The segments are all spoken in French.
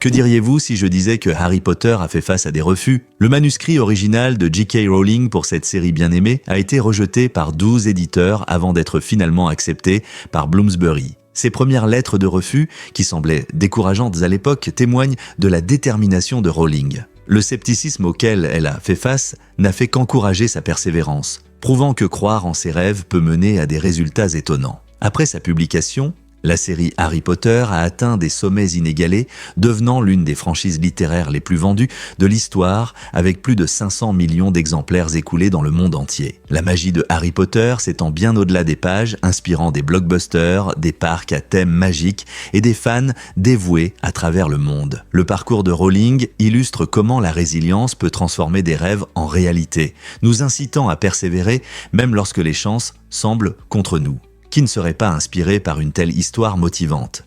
Que diriez-vous si je disais que Harry Potter a fait face à des refus? Le manuscrit original de J.K. Rowling pour cette série bien aimée a été rejeté par 12 éditeurs avant d'être finalement accepté par Bloomsbury. Ces premières lettres de refus, qui semblaient décourageantes à l'époque, témoignent de la détermination de Rowling. Le scepticisme auquel elle a fait face n'a fait qu'encourager sa persévérance, prouvant que croire en ses rêves peut mener à des résultats étonnants. Après sa publication, la série Harry Potter a atteint des sommets inégalés, devenant l'une des franchises littéraires les plus vendues de l'histoire, avec plus de 500 millions d'exemplaires écoulés dans le monde entier. La magie de Harry Potter s'étend bien au-delà des pages, inspirant des blockbusters, des parcs à thème magique et des fans dévoués à travers le monde. Le parcours de Rowling illustre comment la résilience peut transformer des rêves en réalité, nous incitant à persévérer même lorsque les chances semblent contre nous. Qui ne serait pas inspiré par une telle histoire motivante?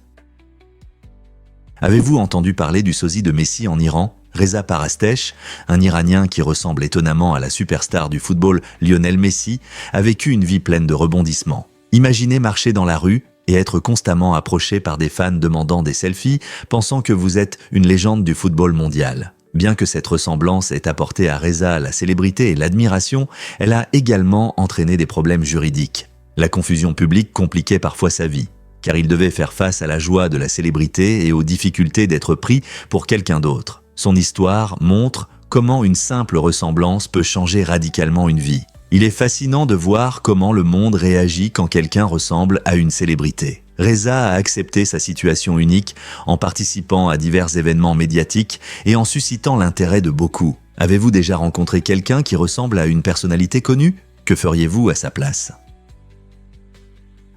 Avez-vous entendu parler du sosie de Messi en Iran, Reza Parastesh, un Iranien qui ressemble étonnamment à la superstar du football Lionel Messi, a vécu une vie pleine de rebondissements. Imaginez marcher dans la rue et être constamment approché par des fans demandant des selfies, pensant que vous êtes une légende du football mondial. Bien que cette ressemblance ait apporté à Reza la célébrité et l'admiration, elle a également entraîné des problèmes juridiques. La confusion publique compliquait parfois sa vie, car il devait faire face à la joie de la célébrité et aux difficultés d'être pris pour quelqu'un d'autre. Son histoire montre comment une simple ressemblance peut changer radicalement une vie. Il est fascinant de voir comment le monde réagit quand quelqu'un ressemble à une célébrité. Reza a accepté sa situation unique en participant à divers événements médiatiques et en suscitant l'intérêt de beaucoup. Avez-vous déjà rencontré quelqu'un qui ressemble à une personnalité connue? Que feriez-vous à sa place?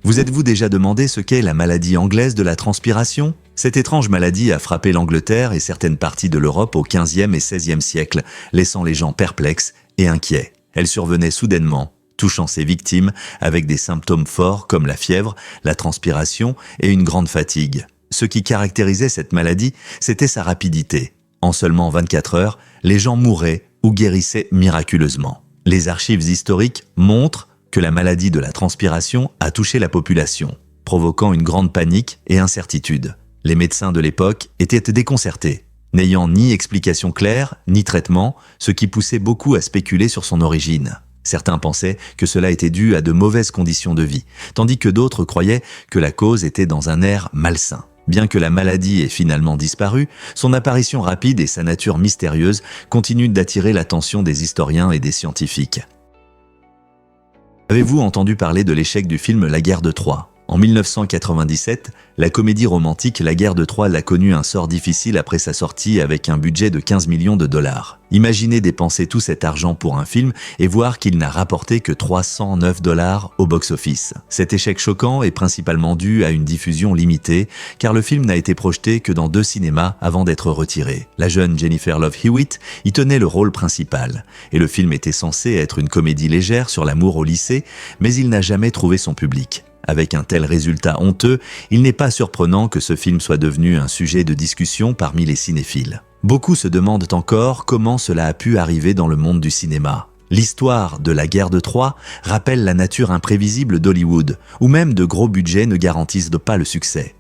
Vous êtes-vous déjà demandé ce qu'est la maladie anglaise de la transpiration? Cette étrange maladie a frappé l'Angleterre et certaines parties de l'Europe au XVe et XVIe siècle, laissant les gens perplexes et inquiets. Elle survenait soudainement, touchant ses victimes avec des symptômes forts comme la fièvre, la transpiration et une grande fatigue. Ce qui caractérisait cette maladie, c'était sa rapidité. En seulement 24 heures, les gens mouraient ou guérissaient miraculeusement. Les archives historiques montrent que la maladie de la transpiration a touché la population, provoquant une grande panique et incertitude. Les médecins de l'époque étaient déconcertés, n'ayant ni explication claire, ni traitement, ce qui poussait beaucoup à spéculer sur son origine. Certains pensaient que cela était dû à de mauvaises conditions de vie, tandis que d'autres croyaient que la cause était dans un air malsain. Bien que la maladie ait finalement disparu, son apparition rapide et sa nature mystérieuse continuent d'attirer l'attention des historiens et des scientifiques. Avez-vous entendu parler de l'échec du film La guerre de Troie? En 1997, la comédie romantique La guerre de Troie a connu un sort difficile après sa sortie avec un budget de 15 millions de dollars. Imaginez dépenser tout cet argent pour un film et voir qu'il n'a rapporté que 309 dollars au box-office. Cet échec choquant est principalement dû à une diffusion limitée, car le film n'a été projeté que dans 2 cinémas avant d'être retiré. La jeune Jennifer Love Hewitt y tenait le rôle principal, et le film était censé être une comédie légère sur l'amour au lycée, mais il n'a jamais trouvé son public. Avec un tel résultat honteux, il n'est pas surprenant que ce film soit devenu un sujet de discussion parmi les cinéphiles. Beaucoup se demandent encore comment cela a pu arriver dans le monde du cinéma. L'histoire de la guerre de Troie rappelle la nature imprévisible d'Hollywood, où même de gros budgets ne garantissent pas le succès.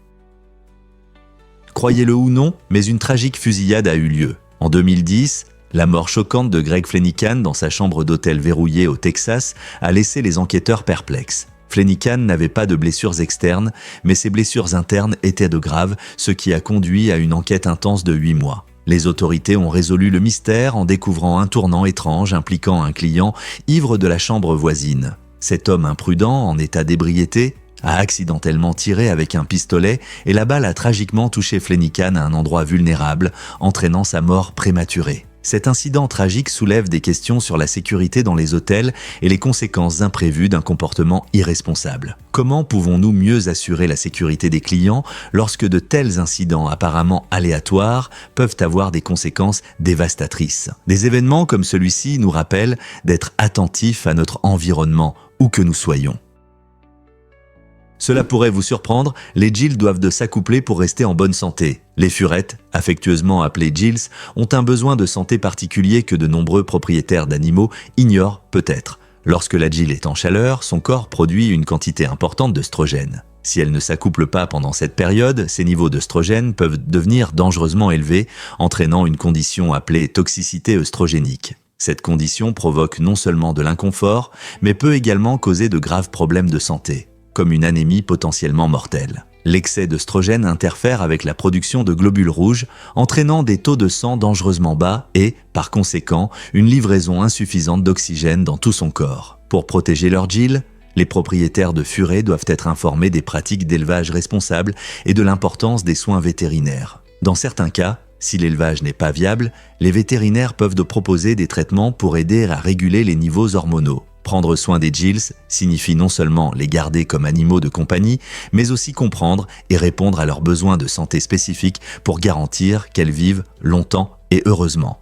Croyez-le ou non, mais une tragique fusillade a eu lieu. En 2010, la mort choquante de Greg Flanagan dans sa chambre d'hôtel verrouillée au Texas a laissé les enquêteurs perplexes. Flanagan n'avait pas de blessures externes, mais ses blessures internes étaient de graves, ce qui a conduit à une enquête intense de 8 mois. Les autorités ont résolu le mystère en découvrant un tournant étrange impliquant un client ivre de la chambre voisine. Cet homme imprudent, en état d'ébriété, a accidentellement tiré avec un pistolet et la balle a tragiquement touché Flanagan à un endroit vulnérable, entraînant sa mort prématurée. Cet incident tragique soulève des questions sur la sécurité dans les hôtels et les conséquences imprévues d'un comportement irresponsable. Comment pouvons-nous mieux assurer la sécurité des clients lorsque de tels incidents apparemment aléatoires peuvent avoir des conséquences dévastatrices? Des événements comme celui-ci nous rappellent d'être attentifs à notre environnement, où que nous soyons. Cela pourrait vous surprendre, les Jills doivent de s'accoupler pour rester en bonne santé. Les furettes, affectueusement appelées Jills, ont un besoin de santé particulier que de nombreux propriétaires d'animaux ignorent peut-être. Lorsque l'agile est en chaleur, son corps produit une quantité importante d'œstrogène. Si elle ne s'accouple pas pendant cette période, ces niveaux d'œstrogène peuvent devenir dangereusement élevés, entraînant une condition appelée toxicité œstrogénique. Cette condition provoque non seulement de l'inconfort, mais peut également causer de graves problèmes de santé, comme une anémie potentiellement mortelle. L'excès d'œstrogène interfère avec la production de globules rouges, entraînant des taux de sang dangereusement bas et, par conséquent, une livraison insuffisante d'oxygène dans tout son corps. Pour protéger leur gîte, les propriétaires de furets doivent être informés des pratiques d'élevage responsables et de l'importance des soins vétérinaires. Dans certains cas, si l'élevage n'est pas viable, les vétérinaires peuvent proposer des traitements pour aider à réguler les niveaux hormonaux. Prendre soin des gills signifie non seulement les garder comme animaux de compagnie, mais aussi comprendre et répondre à leurs besoins de santé spécifiques pour garantir qu'elles vivent longtemps et heureusement.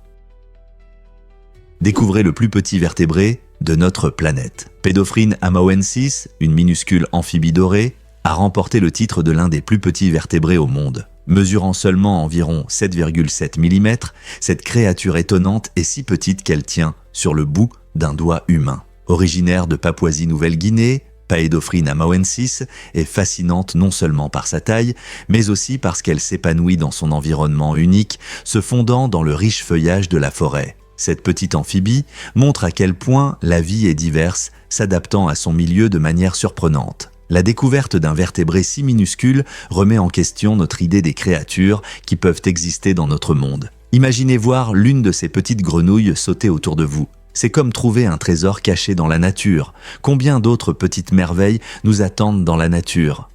Découvrez le plus petit vertébré de notre planète. Pedophrine amaoensis, une minuscule amphibie dorée, a remporté le titre de l'un des plus petits vertébrés au monde. Mesurant seulement environ 7,7 mm, cette créature étonnante est si petite qu'elle tient sur le bout d'un doigt humain. Originaire de Papouasie-Nouvelle-Guinée, Paedophrine amaoensis est fascinante non seulement par sa taille, mais aussi parce qu'elle s'épanouit dans son environnement unique, se fondant dans le riche feuillage de la forêt. Cette petite amphibie montre à quel point la vie est diverse, s'adaptant à son milieu de manière surprenante. La découverte d'un vertébré si minuscule remet en question notre idée des créatures qui peuvent exister dans notre monde. Imaginez voir l'une de ces petites grenouilles sauter autour de vous. C'est comme trouver un trésor caché dans la nature. Combien d'autres petites merveilles nous attendent dans la nature?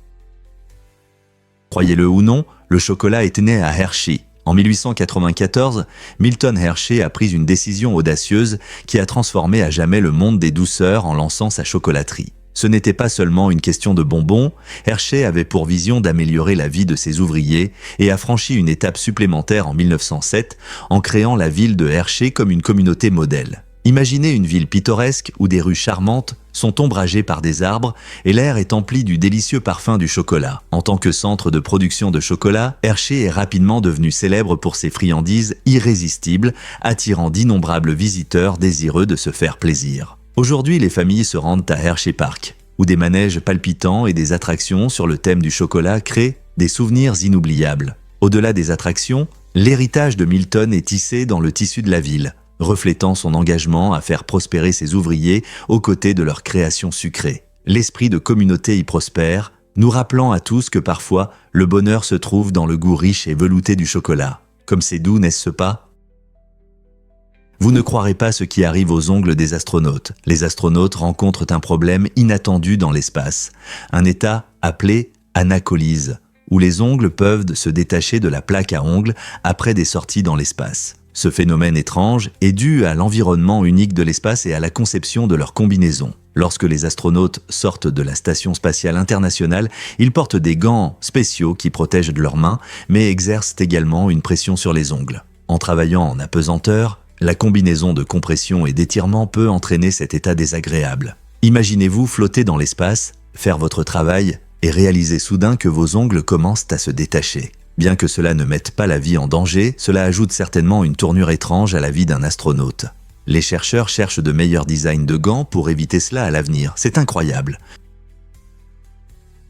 Croyez-le ou non, le chocolat est né à Hershey. En 1894, Milton Hershey a pris une décision audacieuse qui a transformé à jamais le monde des douceurs en lançant sa chocolaterie. Ce n'était pas seulement une question de bonbons, Hershey avait pour vision d'améliorer la vie de ses ouvriers et a franchi une étape supplémentaire en 1907 en créant la ville de Hershey comme une communauté modèle. Imaginez une ville pittoresque où des rues charmantes sont ombragées par des arbres et l'air est empli du délicieux parfum du chocolat. En tant que centre de production de chocolat, Hershey est rapidement devenu célèbre pour ses friandises irrésistibles, attirant d'innombrables visiteurs désireux de se faire plaisir. Aujourd'hui, les familles se rendent à Hershey Park, où des manèges palpitants et des attractions sur le thème du chocolat créent des souvenirs inoubliables. Au-delà des attractions, l'héritage de Milton est tissé dans le tissu de la ville, reflétant son engagement à faire prospérer ses ouvriers aux côtés de leur création sucrée. L'esprit de communauté y prospère, nous rappelant à tous que parfois, le bonheur se trouve dans le goût riche et velouté du chocolat. Comme c'est doux, n'est-ce pas ? Vous ne croirez pas ce qui arrive aux ongles des astronautes. Les astronautes rencontrent un problème inattendu dans l'espace, un état appelé anacolyse, où les ongles peuvent se détacher de la plaque à ongles après des sorties dans l'espace. Ce phénomène étrange est dû à l'environnement unique de l'espace et à la conception de leur combinaison. Lorsque les astronautes sortent de la Station spatiale internationale, ils portent des gants spéciaux qui protègent de leurs mains, mais exercent également une pression sur les ongles. En travaillant en apesanteur, la combinaison de compression et d'étirement peut entraîner cet état désagréable. Imaginez-vous flotter dans l'espace, faire votre travail et réaliser soudain que vos ongles commencent à se détacher. Bien que cela ne mette pas la vie en danger, cela ajoute certainement une tournure étrange à la vie d'un astronaute. Les chercheurs cherchent de meilleurs designs de gants pour éviter cela à l'avenir. C'est incroyable.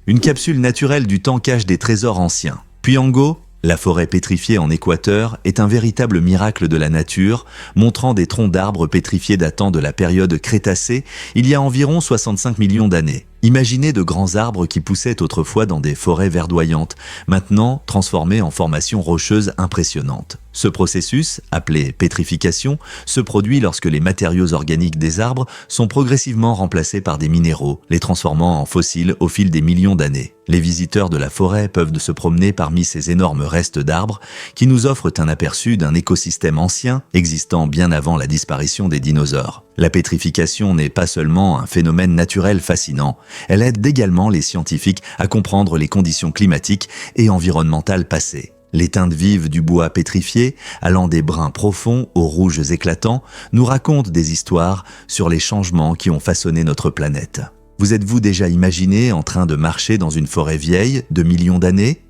Une capsule naturelle du temps cache des trésors anciens. Puyango, la forêt pétrifiée en Équateur, est un véritable miracle de la nature, montrant des troncs d'arbres pétrifiés datant de la période Crétacée, il y a environ 65 millions d'années. Imaginez de grands arbres qui poussaient autrefois dans des forêts verdoyantes, maintenant transformés en formations rocheuses impressionnantes. Ce processus, appelé pétrification, se produit lorsque les matériaux organiques des arbres sont progressivement remplacés par des minéraux, les transformant en fossiles au fil des millions d'années. Les visiteurs de la forêt peuvent se promener parmi ces énormes restes d'arbres qui nous offrent un aperçu d'un écosystème ancien existant bien avant la disparition des dinosaures. La pétrification n'est pas seulement un phénomène naturel fascinant, elle aide également les scientifiques à comprendre les conditions climatiques et environnementales passées. Les teintes vives du bois pétrifié, allant des bruns profonds aux rouges éclatants, nous racontent des histoires sur les changements qui ont façonné notre planète. Vous êtes-vous déjà imaginé en train de marcher dans une forêt vieille de millions d'années ?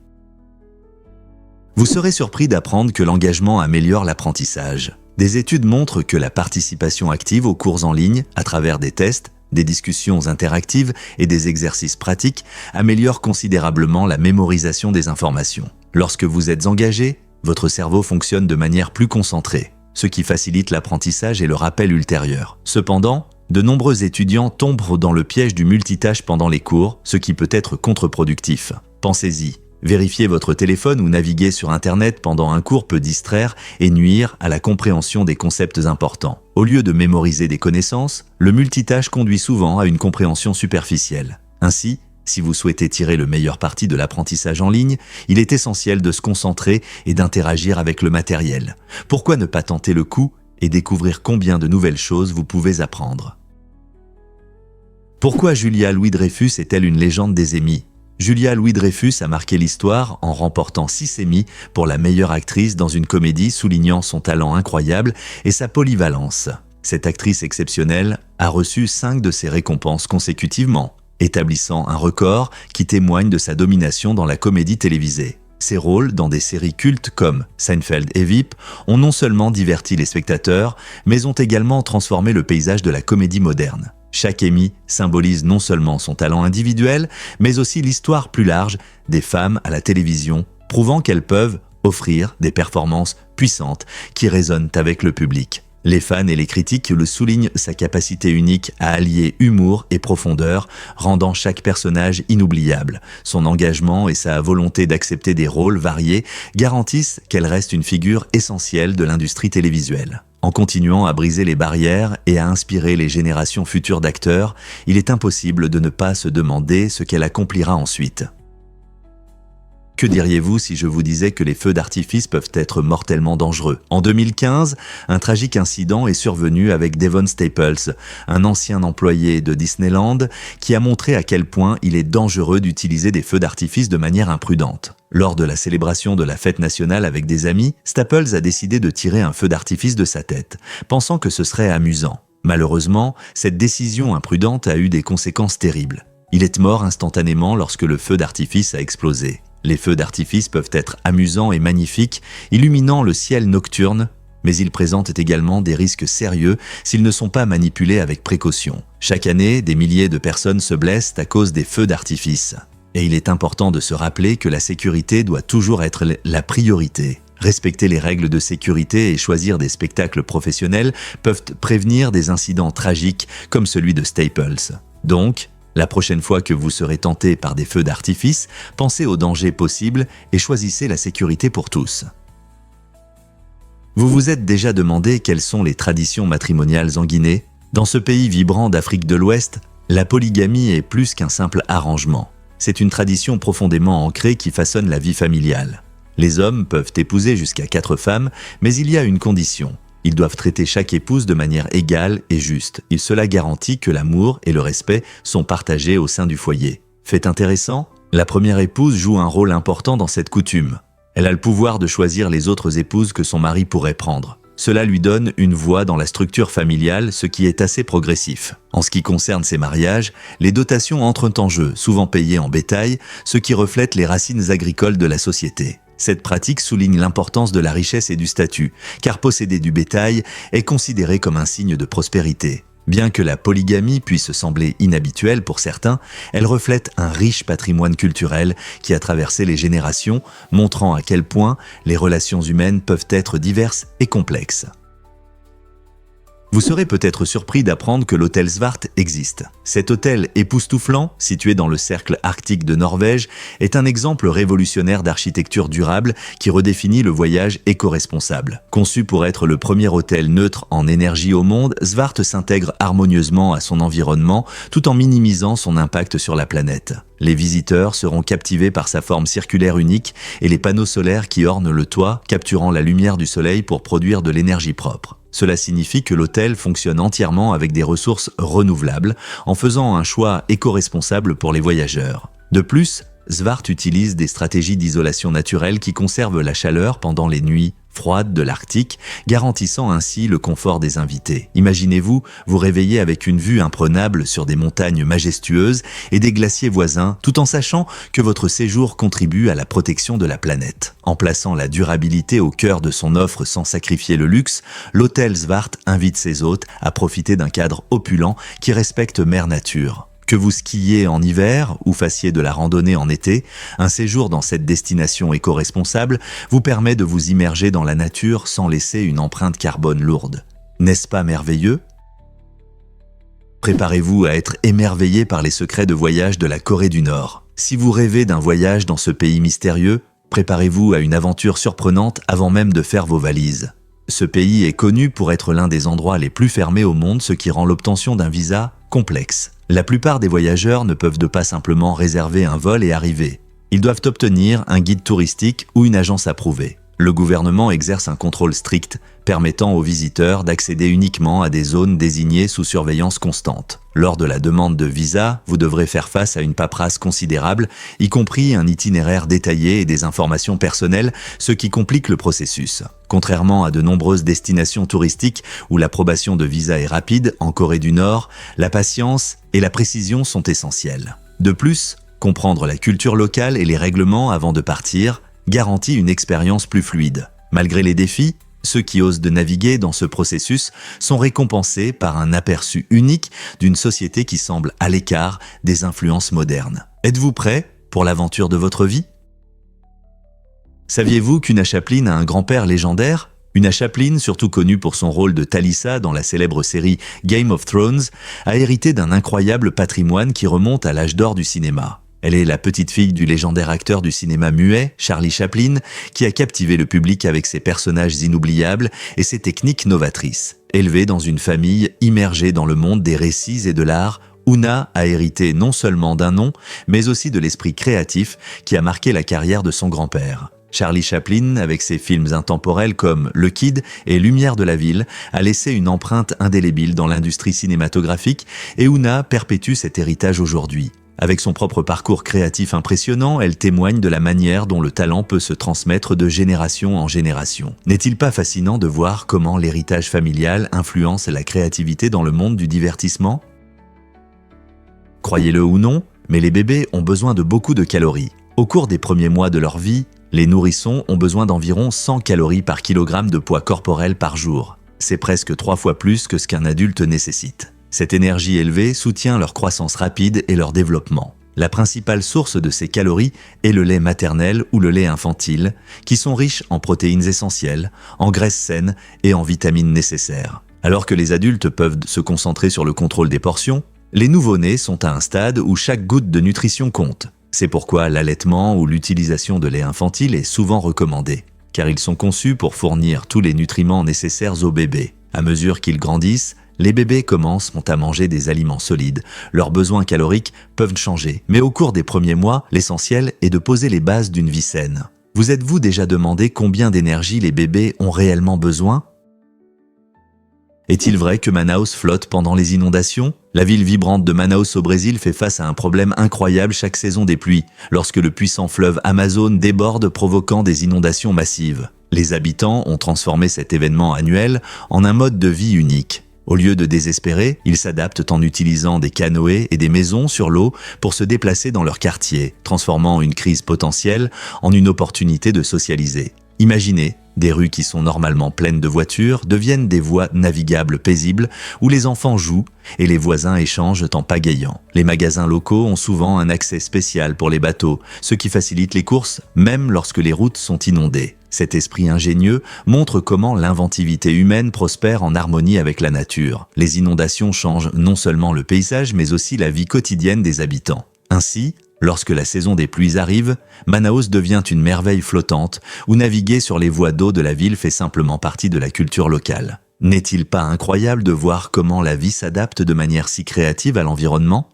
Vous serez surpris d'apprendre que l'engagement améliore l'apprentissage. Des études montrent que la participation active aux cours en ligne, à travers des tests, des discussions interactives et des exercices pratiques, améliore considérablement la mémorisation des informations. Lorsque vous êtes engagé, votre cerveau fonctionne de manière plus concentrée, ce qui facilite l'apprentissage et le rappel ultérieur. Cependant, de nombreux étudiants tombent dans le piège du multitâche pendant les cours, ce qui peut être contre-productif. Pensez-y. Vérifier votre téléphone ou naviguer sur Internet pendant un cours peut distraire et nuire à la compréhension des concepts importants. Au lieu de mémoriser des connaissances, le multitâche conduit souvent à une compréhension superficielle. Ainsi, si vous souhaitez tirer le meilleur parti de l'apprentissage en ligne, il est essentiel de se concentrer et d'interagir avec le matériel. Pourquoi ne pas tenter le coup et découvrir combien de nouvelles choses vous pouvez apprendre? Pourquoi Julia Louis-Dreyfus est-elle une légende des Emmy? Julia Louis-Dreyfus a marqué l'histoire en remportant 6 Emmy pour la meilleure actrice dans une comédie, soulignant son talent incroyable et sa polyvalence. Cette actrice exceptionnelle a reçu 5 de ces récompenses consécutivement, établissant un record qui témoigne de sa domination dans la comédie télévisée. Ses rôles dans des séries cultes comme Seinfeld et VIP ont non seulement diverti les spectateurs, mais ont également transformé le paysage de la comédie moderne. Chaque Emmy symbolise non seulement son talent individuel, mais aussi l'histoire plus large des femmes à la télévision, prouvant qu'elles peuvent offrir des performances puissantes qui résonnent avec le public. Les fans et les critiques le soulignent sa capacité unique à allier humour et profondeur, rendant chaque personnage inoubliable. Son engagement et sa volonté d'accepter des rôles variés garantissent qu'elle reste une figure essentielle de l'industrie télévisuelle. En continuant à briser les barrières et à inspirer les générations futures d'acteurs, il est impossible de ne pas se demander ce qu'elle accomplira ensuite. Que diriez-vous si je vous disais que les feux d'artifice peuvent être mortellement dangereux? En 2015, un tragique incident est survenu avec Devon Staples, un ancien employé de Disneyland, qui a montré à quel point il est dangereux d'utiliser des feux d'artifice de manière imprudente. Lors de la célébration de la fête nationale avec des amis, Staples a décidé de tirer un feu d'artifice de sa tête, pensant que ce serait amusant. Malheureusement, cette décision imprudente a eu des conséquences terribles. Il est mort instantanément lorsque le feu d'artifice a explosé. Les feux d'artifice peuvent être amusants et magnifiques, illuminant le ciel nocturne, mais ils présentent également des risques sérieux s'ils ne sont pas manipulés avec précaution. Chaque année, des milliers de personnes se blessent à cause des feux d'artifice. Et il est important de se rappeler que la sécurité doit toujours être la priorité. Respecter les règles de sécurité et choisir des spectacles professionnels peuvent prévenir des incidents tragiques comme celui de Staples. Donc, la prochaine fois que vous serez tenté par des feux d'artifice, pensez aux dangers possibles et choisissez la sécurité pour tous. Vous vous êtes déjà demandé quelles sont les traditions matrimoniales en Guinée? Dans ce pays vibrant d'Afrique de l'Ouest, la polygamie est plus qu'un simple arrangement. C'est une tradition profondément ancrée qui façonne la vie familiale. Les hommes peuvent épouser jusqu'à 4 femmes, mais il y a une condition. Ils doivent traiter chaque épouse de manière égale et juste. Et cela garantit que l'amour et le respect sont partagés au sein du foyer. Fait intéressant, la première épouse joue un rôle important dans cette coutume. Elle a le pouvoir de choisir les autres épouses que son mari pourrait prendre. Cela lui donne une voix dans la structure familiale, ce qui est assez progressif. En ce qui concerne ces mariages, les dotations entrent en jeu, souvent payées en bétail, ce qui reflète les racines agricoles de la société. Cette pratique souligne l'importance de la richesse et du statut, car posséder du bétail est considéré comme un signe de prospérité. Bien que la polygamie puisse sembler inhabituelle pour certains, elle reflète un riche patrimoine culturel qui a traversé les générations, montrant à quel point les relations humaines peuvent être diverses et complexes. Vous serez peut-être surpris d'apprendre que l'hôtel Svart existe. Cet hôtel époustouflant, situé dans le cercle arctique de Norvège, est un exemple révolutionnaire d'architecture durable qui redéfinit le voyage éco-responsable. Conçu pour être le premier hôtel neutre en énergie au monde, Svart s'intègre harmonieusement à son environnement tout en minimisant son impact sur la planète. Les visiteurs seront captivés par sa forme circulaire unique et les panneaux solaires qui ornent le toit, capturant la lumière du soleil pour produire de l'énergie propre. Cela signifie que l'hôtel fonctionne entièrement avec des ressources renouvelables, en faisant un choix éco-responsable pour les voyageurs. De plus, Svart utilise des stratégies d'isolation naturelle qui conservent la chaleur pendant les nuits froide de l'Arctique, garantissant ainsi le confort des invités. Imaginez-vous vous réveiller avec une vue imprenable sur des montagnes majestueuses et des glaciers voisins, tout en sachant que votre séjour contribue à la protection de la planète. En plaçant la durabilité au cœur de son offre sans sacrifier le luxe, l'hôtel Zwart invite ses hôtes à profiter d'un cadre opulent qui respecte Mère Nature. Que vous skiez en hiver ou fassiez de la randonnée en été, un séjour dans cette destination éco-responsable vous permet de vous immerger dans la nature sans laisser une empreinte carbone lourde. N'est-ce pas merveilleux ? Préparez-vous à être émerveillé par les secrets de voyage de la Corée du Nord. Si vous rêvez d'un voyage dans ce pays mystérieux, préparez-vous à une aventure surprenante avant même de faire vos valises. Ce pays est connu pour être l'un des endroits les plus fermés au monde, ce qui rend l'obtention d'un visa complexe. La plupart des voyageurs ne peuvent pas simplement réserver un vol et arriver. Ils doivent obtenir un guide touristique ou une agence approuvée. Le gouvernement exerce un contrôle strict, permettant aux visiteurs d'accéder uniquement à des zones désignées sous surveillance constante. Lors de la demande de visa, vous devrez faire face à une paperasse considérable, y compris un itinéraire détaillé et des informations personnelles, ce qui complique le processus. Contrairement à de nombreuses destinations touristiques où l'approbation de visa est rapide, en Corée du Nord, la patience et la précision sont essentielles. De plus, comprendre la culture locale et les règlements avant de partir garantit une expérience plus fluide. Malgré les défis, ceux qui osent de naviguer dans ce processus sont récompensés par un aperçu unique d'une société qui semble à l'écart des influences modernes. Êtes-vous prêt pour l'aventure de votre vie ? Saviez-vous qu'Una Chaplin a un grand-père légendaire ? Una Chaplin, surtout connue pour son rôle de Talisa dans la célèbre série Game of Thrones, a hérité d'un incroyable patrimoine qui remonte à l'âge d'or du cinéma. Elle est la petite-fille du légendaire acteur du cinéma muet, Charlie Chaplin, qui a captivé le public avec ses personnages inoubliables et ses techniques novatrices. Élevée dans une famille immergée dans le monde des récits et de l'art, Una a hérité non seulement d'un nom, mais aussi de l'esprit créatif qui a marqué la carrière de son grand-père. Charlie Chaplin, avec ses films intemporels comme Le Kid et Lumière de la ville, a laissé une empreinte indélébile dans l'industrie cinématographique et Una perpétue cet héritage aujourd'hui. Avec son propre parcours créatif impressionnant, elle témoigne de la manière dont le talent peut se transmettre de génération en génération. N'est-il pas fascinant de voir comment l'héritage familial influence la créativité dans le monde du divertissement ? Croyez-le ou non, mais les bébés ont besoin de beaucoup de calories. Au cours des premiers mois de leur vie, les nourrissons ont besoin d'environ 100 calories par kilogramme de poids corporel par jour. C'est presque 3 fois plus que ce qu'un adulte nécessite. Cette énergie élevée soutient leur croissance rapide et leur développement. La principale source de ces calories est le lait maternel ou le lait infantile, qui sont riches en protéines essentielles, en graisses saines et en vitamines nécessaires. Alors que les adultes peuvent se concentrer sur le contrôle des portions, les nouveau-nés sont à un stade où chaque goutte de nutrition compte. C'est pourquoi l'allaitement ou l'utilisation de lait infantile est souvent recommandé, car ils sont conçus pour fournir tous les nutriments nécessaires aux bébés. À mesure qu'ils grandissent, les bébés commencent à manger des aliments solides. Leurs besoins caloriques peuvent changer, mais au cours des premiers mois, l'essentiel est de poser les bases d'une vie saine. Vous êtes-vous déjà demandé combien d'énergie les bébés ont réellement besoin ? Est-il vrai que Manaus flotte pendant les inondations ? La ville vibrante de Manaus au Brésil fait face à un problème incroyable chaque saison des pluies, lorsque le puissant fleuve Amazone déborde provoquant des inondations massives. Les habitants ont transformé cet événement annuel en un mode de vie unique. Au lieu de désespérer, ils s'adaptent en utilisant des canoës et des maisons sur l'eau pour se déplacer dans leur quartier, transformant une crise potentielle en une opportunité de socialiser. Imaginez, des rues qui sont normalement pleines de voitures deviennent des voies navigables paisibles où les enfants jouent et les voisins échangent en pagayant. Les magasins locaux ont souvent un accès spécial pour les bateaux, ce qui facilite les courses même lorsque les routes sont inondées. Cet esprit ingénieux montre comment l'inventivité humaine prospère en harmonie avec la nature. Les inondations changent non seulement le paysage mais aussi la vie quotidienne des habitants. Ainsi, lorsque la saison des pluies arrive, Manaus devient une merveille flottante où naviguer sur les voies d'eau de la ville fait simplement partie de la culture locale. N'est-il pas incroyable de voir comment la vie s'adapte de manière si créative à l'environnement ?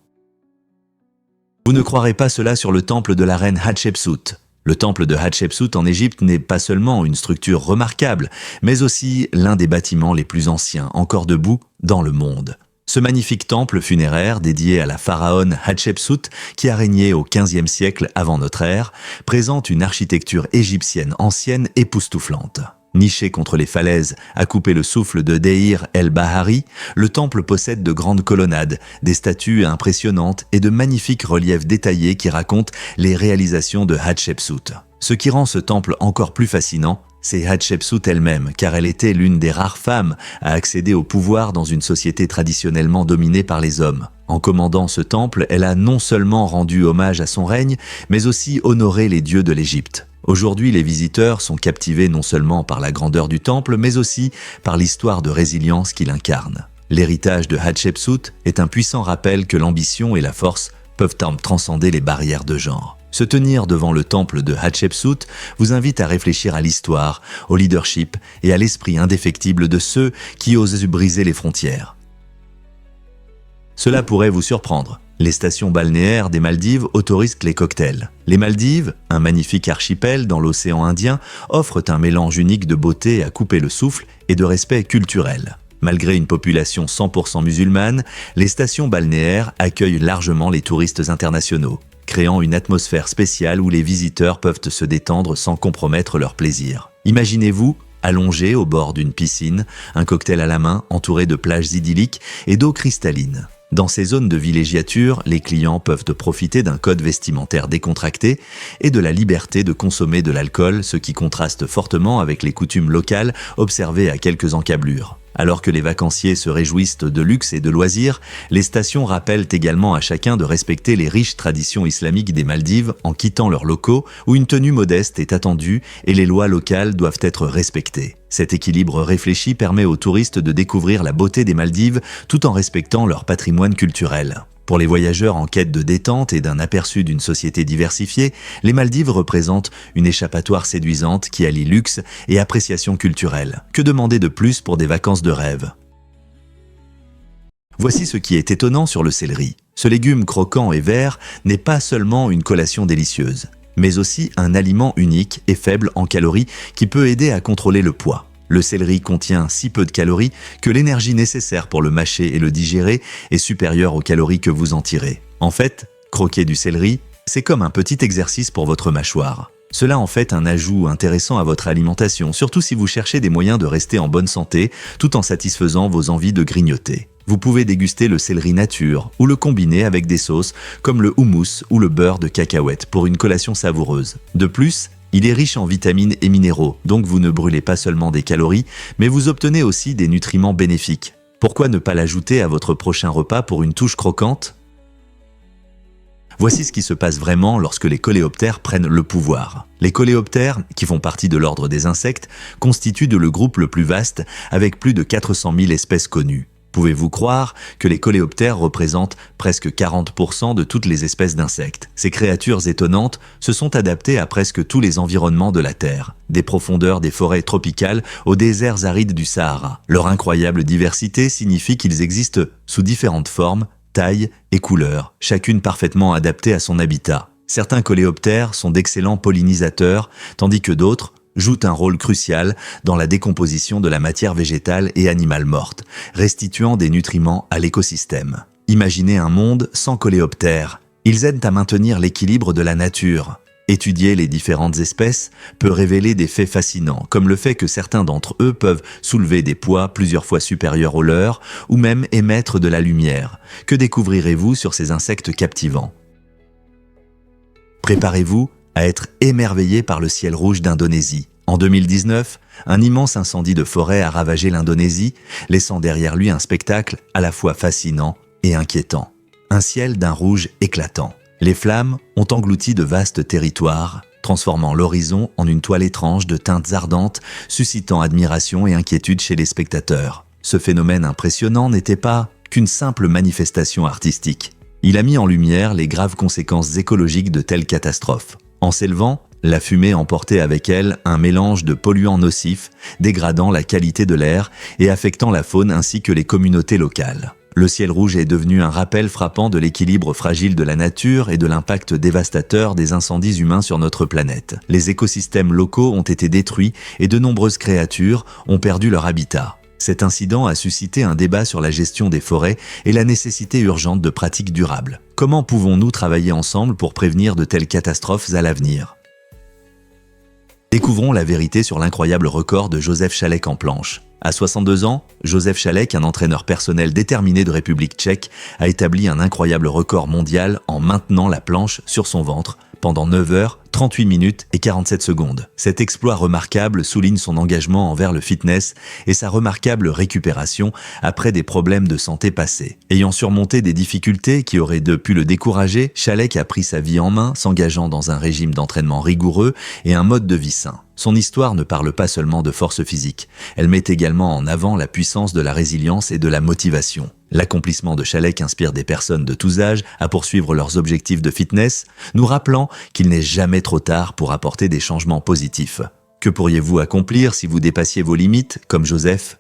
Vous ne croirez pas cela sur le temple de la reine Hatshepsut. Le temple de Hatshepsut en Égypte n'est pas seulement une structure remarquable, mais aussi l'un des bâtiments les plus anciens encore debout dans le monde. Ce magnifique temple funéraire dédié à la pharaone Hatshepsut, qui a régné au XVe siècle avant notre ère, présente une architecture égyptienne ancienne époustouflante. Niché contre les falaises, à couper le souffle de Deir el-Bahari, le temple possède de grandes colonnades, des statues impressionnantes et de magnifiques reliefs détaillés qui racontent les réalisations de Hatshepsut. Ce qui rend ce temple encore plus fascinant, c'est Hatshepsut elle-même, car elle était l'une des rares femmes à accéder au pouvoir dans une société traditionnellement dominée par les hommes. En commandant ce temple, elle a non seulement rendu hommage à son règne, mais aussi honoré les dieux de l'Égypte. Aujourd'hui, les visiteurs sont captivés non seulement par la grandeur du temple, mais aussi par l'histoire de résilience qu'il incarne. L'héritage de Hatshepsut est un puissant rappel que l'ambition et la force peuvent transcender les barrières de genre. Se tenir devant le temple de Hatshepsut vous invite à réfléchir à l'histoire, au leadership et à l'esprit indéfectible de ceux qui osent briser les frontières. Cela pourrait vous surprendre. Les stations balnéaires des Maldives autorisent les cocktails. Les Maldives, un magnifique archipel dans l'océan Indien, offrent un mélange unique de beauté à couper le souffle et de respect culturel. Malgré une population 100% musulmane, les stations balnéaires accueillent largement les touristes internationaux, créant une atmosphère spéciale où les visiteurs peuvent se détendre sans compromettre leur plaisir. Imaginez-vous allongé au bord d'une piscine, un cocktail à la main entouré de plages idylliques et d'eau cristalline. Dans ces zones de villégiature, les clients peuvent profiter d'un code vestimentaire décontracté et de la liberté de consommer de l'alcool, ce qui contraste fortement avec les coutumes locales observées à quelques encablures. Alors que les vacanciers se réjouissent de luxe et de loisirs, les stations rappellent également à chacun de respecter les riches traditions islamiques des Maldives en quittant leurs locaux où une tenue modeste est attendue et les lois locales doivent être respectées. Cet équilibre réfléchi permet aux touristes de découvrir la beauté des Maldives tout en respectant leur patrimoine culturel. Pour les voyageurs en quête de détente et d'un aperçu d'une société diversifiée, les Maldives représentent une échappatoire séduisante qui allie luxe et appréciation culturelle. Que demander de plus pour des vacances de rêve ? Voici ce qui est étonnant sur le céleri. Ce légume croquant et vert n'est pas seulement une collation délicieuse, mais aussi un aliment unique et faible en calories qui peut aider à contrôler le poids. Le céleri contient si peu de calories que l'énergie nécessaire pour le mâcher et le digérer est supérieure aux calories que vous en tirez. En fait, croquer du céleri, c'est comme un petit exercice pour votre mâchoire. Cela en fait un ajout intéressant à votre alimentation, surtout si vous cherchez des moyens de rester en bonne santé tout en satisfaisant vos envies de grignoter. Vous pouvez déguster le céleri nature ou le combiner avec des sauces comme le houmous ou le beurre de cacahuète pour une collation savoureuse. De plus, il est riche en vitamines et minéraux, donc vous ne brûlez pas seulement des calories, mais vous obtenez aussi des nutriments bénéfiques. Pourquoi ne pas l'ajouter à votre prochain repas pour une touche croquante ? Voici ce qui se passe vraiment lorsque les coléoptères prennent le pouvoir. Les coléoptères, qui font partie de l'ordre des insectes, constituent le groupe le plus vaste avec plus de 400 000 espèces connues. Pouvez-vous croire que les coléoptères représentent presque 40% de toutes les espèces d'insectes ? Ces créatures étonnantes se sont adaptées à presque tous les environnements de la Terre, des profondeurs des forêts tropicales aux déserts arides du Sahara. Leur incroyable diversité signifie qu'ils existent sous différentes formes, tailles et couleurs, chacune parfaitement adaptée à son habitat. Certains coléoptères sont d'excellents pollinisateurs, tandis que d'autres jouent un rôle crucial dans la décomposition de la matière végétale et animale morte, restituant des nutriments à l'écosystème. Imaginez un monde sans coléoptères. Ils aident à maintenir l'équilibre de la nature. Étudier les différentes espèces peut révéler des faits fascinants, comme le fait que certains d'entre eux peuvent soulever des poids plusieurs fois supérieurs aux leurs, ou même émettre de la lumière. Que découvrirez-vous sur ces insectes captivants ? Préparez-vous à être émerveillé par le ciel rouge d'Indonésie. En 2019, un immense incendie de forêt a ravagé l'Indonésie, laissant derrière lui un spectacle à la fois fascinant et inquiétant. Un ciel d'un rouge éclatant. Les flammes ont englouti de vastes territoires, transformant l'horizon en une toile étrange de teintes ardentes, suscitant admiration et inquiétude chez les spectateurs. Ce phénomène impressionnant n'était pas qu'une simple manifestation artistique. Il a mis en lumière les graves conséquences écologiques de telles catastrophes. En s'élevant, la fumée emportait avec elle un mélange de polluants nocifs, dégradant la qualité de l'air et affectant la faune ainsi que les communautés locales. Le ciel rouge est devenu un rappel frappant de l'équilibre fragile de la nature et de l'impact dévastateur des incendies humains sur notre planète. Les écosystèmes locaux ont été détruits et de nombreuses créatures ont perdu leur habitat. Cet incident a suscité un débat sur la gestion des forêts et la nécessité urgente de pratiques durables. Comment pouvons-nous travailler ensemble pour prévenir de telles catastrophes à l'avenir ? Découvrons la vérité sur l'incroyable record de Josef Šalek en planche. À 62 ans, Josef Šalek, un entraîneur personnel déterminé de République tchèque, a établi un incroyable record mondial en maintenant la planche sur son ventre pendant 9 heures, 38 minutes et 47 secondes. Cet exploit remarquable souligne son engagement envers le fitness et sa remarquable récupération après des problèmes de santé passés. Ayant surmonté des difficultés qui auraient pu le décourager, Šalek a pris sa vie en main, s'engageant dans un régime d'entraînement rigoureux et un mode de vie sain. Son histoire ne parle pas seulement de force physique, elle met également en avant la puissance de la résilience et de la motivation. L'accomplissement de Šalek inspire des personnes de tous âges à poursuivre leurs objectifs de fitness, nous rappelant qu'il n'est jamais trop tard pour apporter des changements positifs. Que pourriez-vous accomplir si vous dépassiez vos limites, comme Joseph ?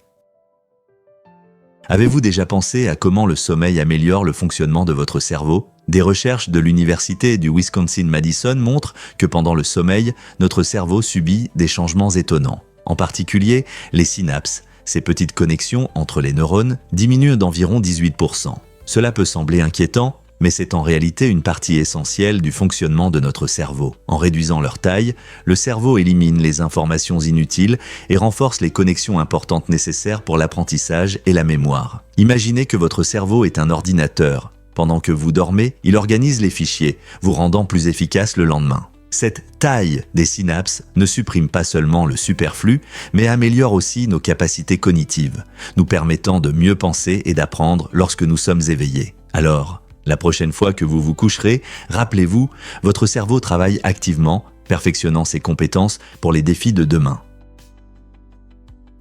Avez-vous déjà pensé à comment le sommeil améliore le fonctionnement de votre cerveau ? Des recherches de l'université du Wisconsin-Madison montrent que pendant le sommeil, notre cerveau subit des changements étonnants. En particulier, les synapses, ces petites connexions entre les neurones, diminuent d'environ 18%. Cela peut sembler inquiétant, mais c'est en réalité une partie essentielle du fonctionnement de notre cerveau. En réduisant leur taille, le cerveau élimine les informations inutiles et renforce les connexions importantes nécessaires pour l'apprentissage et la mémoire. Imaginez que votre cerveau est un ordinateur. Pendant que vous dormez, il organise les fichiers, vous rendant plus efficace le lendemain. Cette taille des synapses ne supprime pas seulement le superflu, mais améliore aussi nos capacités cognitives, nous permettant de mieux penser et d'apprendre lorsque nous sommes éveillés. Alors, la prochaine fois que vous vous coucherez, rappelez-vous, votre cerveau travaille activement, perfectionnant ses compétences pour les défis de demain.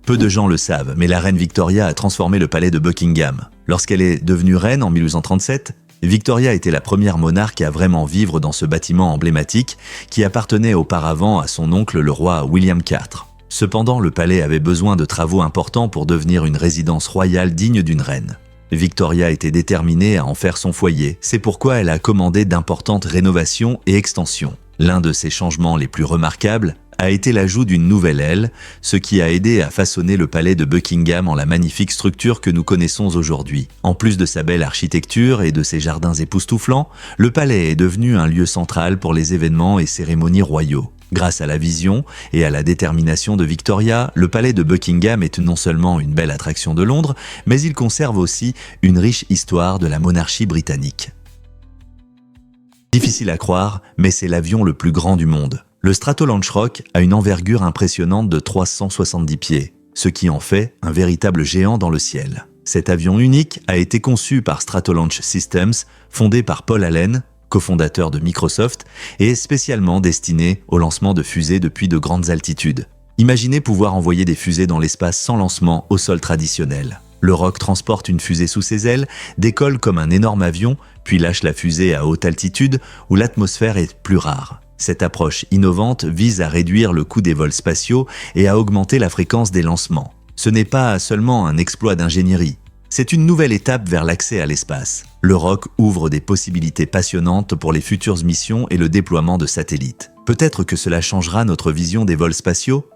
Peu de gens le savent, mais la reine Victoria a transformé le palais de Buckingham. Lorsqu'elle est devenue reine en 1837, Victoria était la première monarque à vraiment vivre dans ce bâtiment emblématique qui appartenait auparavant à son oncle le roi William IV. Cependant, le palais avait besoin de travaux importants pour devenir une résidence royale digne d'une reine. Victoria était déterminée à en faire son foyer, c'est pourquoi elle a commandé d'importantes rénovations et extensions. L'un de ses changements les plus remarquables a été l'ajout d'une nouvelle aile, ce qui a aidé à façonner le palais de Buckingham en la magnifique structure que nous connaissons aujourd'hui. En plus de sa belle architecture et de ses jardins époustouflants, le palais est devenu un lieu central pour les événements et cérémonies royaux. Grâce à la vision et à la détermination de Victoria, le palais de Buckingham est non seulement une belle attraction de Londres, mais il conserve aussi une riche histoire de la monarchie britannique. Difficile à croire, mais c'est l'avion le plus grand du monde. Le Stratolaunchrock a une envergure impressionnante de 370 pieds, ce qui en fait un véritable géant dans le ciel. Cet avion unique a été conçu par Stratolaunch Systems, fondé par Paul Allen, cofondateur de Microsoft, et est spécialement destiné au lancement de fusées depuis de grandes altitudes. Imaginez pouvoir envoyer des fusées dans l'espace sans lancement au sol traditionnel. Le Rock transporte une fusée sous ses ailes, décolle comme un énorme avion, puis lâche la fusée à haute altitude où l'atmosphère est plus rare. Cette approche innovante vise à réduire le coût des vols spatiaux et à augmenter la fréquence des lancements. Ce n'est pas seulement un exploit d'ingénierie, c'est une nouvelle étape vers l'accès à l'espace. Le Rock ouvre des possibilités passionnantes pour les futures missions et le déploiement de satellites. Peut-être que cela changera notre vision des vols spatiaux ?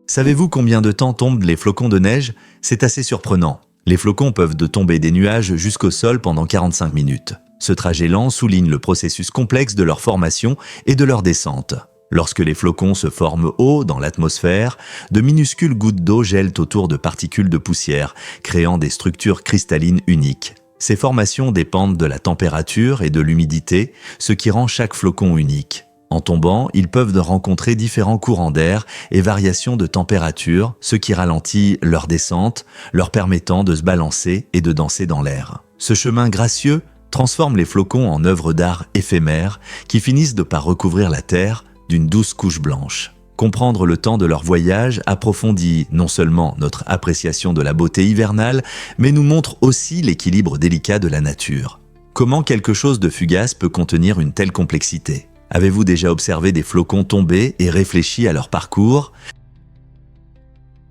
Savez-vous combien de temps tombent les flocons de neige ? C'est assez surprenant. Les flocons peuvent tomber des nuages jusqu'au sol pendant 45 minutes. Ce trajet lent souligne le processus complexe de leur formation et de leur descente. Lorsque les flocons se forment haut dans l'atmosphère, de minuscules gouttes d'eau gèlent autour de particules de poussière, créant des structures cristallines uniques. Ces formations dépendent de la température et de l'humidité, ce qui rend chaque flocon unique. En tombant, ils peuvent rencontrer différents courants d'air et variations de température, ce qui ralentit leur descente, leur permettant de se balancer et de danser dans l'air. Ce chemin gracieux transforme les flocons en œuvres d'art éphémères qui finissent par recouvrir la Terre d'une douce couche blanche. Comprendre le temps de leur voyage approfondit non seulement notre appréciation de la beauté hivernale, mais nous montre aussi l'équilibre délicat de la nature. Comment quelque chose de fugace peut contenir une telle complexité ? Avez-vous déjà observé des flocons tomber et réfléchi à leur parcours ?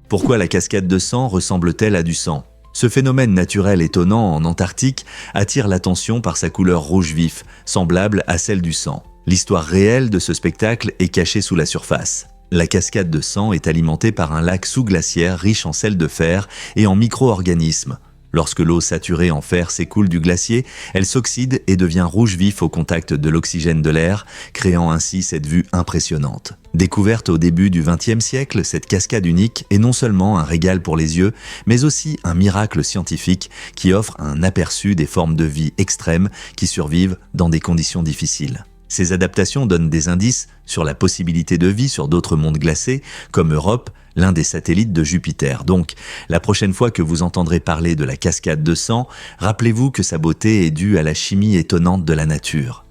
Pourquoi la cascade de sang ressemble-t-elle à du sang ? Ce phénomène naturel étonnant en Antarctique attire l'attention par sa couleur rouge vif, semblable à celle du sang. L'histoire réelle de ce spectacle est cachée sous la surface. La cascade de sang est alimentée par un lac sous-glaciaire riche en sel de fer et en micro-organismes. Lorsque l'eau saturée en fer s'écoule du glacier, elle s'oxyde et devient rouge vif au contact de l'oxygène de l'air, créant ainsi cette vue impressionnante. Découverte au début du XXe siècle, cette cascade unique est non seulement un régal pour les yeux, mais aussi un miracle scientifique qui offre un aperçu des formes de vie extrêmes qui survivent dans des conditions difficiles. Ces adaptations donnent des indices sur la possibilité de vie sur d'autres mondes glacés, comme Europe, l'un des satellites de Jupiter. Donc, la prochaine fois que vous entendrez parler de la cascade de sang, rappelez-vous que sa beauté est due à la chimie étonnante de la nature.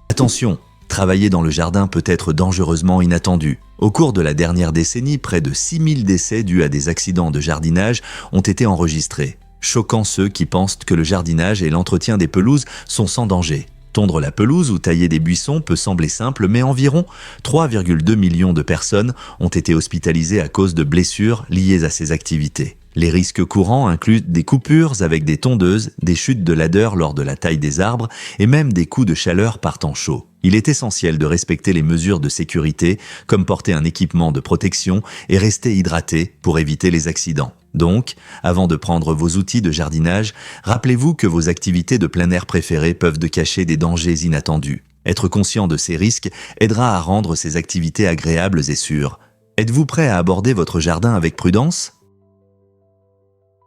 Attention, travailler dans le jardin peut être dangereusement inattendu. Au cours de la dernière décennie, près de 6000 décès dus à des accidents de jardinage ont été enregistrés. Choquant ceux qui pensent que le jardinage et l'entretien des pelouses sont sans danger. Tondre la pelouse ou tailler des buissons peut sembler simple, mais environ 3,2 millions de personnes ont été hospitalisées à cause de blessures liées à ces activités. Les risques courants incluent des coupures avec des tondeuses, des chutes de ladeur lors de la taille des arbres et même des coups de chaleur par temps chaud. Il est essentiel de respecter les mesures de sécurité, comme porter un équipement de protection et rester hydraté pour éviter les accidents. Donc, avant de prendre vos outils de jardinage, rappelez-vous que vos activités de plein air préférées peuvent cacher des dangers inattendus. Être conscient de ces risques aidera à rendre ces activités agréables et sûres. Êtes-vous prêt à aborder votre jardin avec prudence ?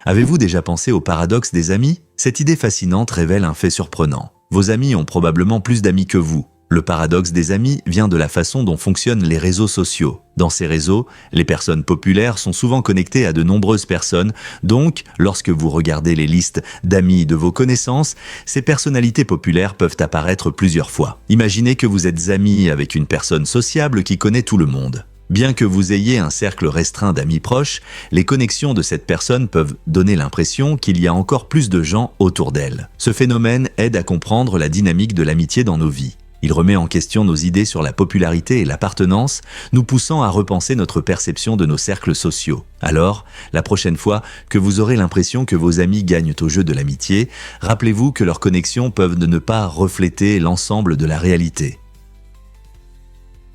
Avez-vous déjà pensé au paradoxe des amis ? Cette idée fascinante révèle un fait surprenant. Vos amis ont probablement plus d'amis que vous. Le paradoxe des amis vient de la façon dont fonctionnent les réseaux sociaux. Dans ces réseaux, les personnes populaires sont souvent connectées à de nombreuses personnes, donc lorsque vous regardez les listes d'amis de vos connaissances, ces personnalités populaires peuvent apparaître plusieurs fois. Imaginez que vous êtes ami avec une personne sociable qui connaît tout le monde. Bien que vous ayez un cercle restreint d'amis proches, les connexions de cette personne peuvent donner l'impression qu'il y a encore plus de gens autour d'elle. Ce phénomène aide à comprendre la dynamique de l'amitié dans nos vies. Il remet en question nos idées sur la popularité et l'appartenance, nous poussant à repenser notre perception de nos cercles sociaux. Alors, la prochaine fois que vous aurez l'impression que vos amis gagnent au jeu de l'amitié, rappelez-vous que leurs connexions peuvent ne pas refléter l'ensemble de la réalité.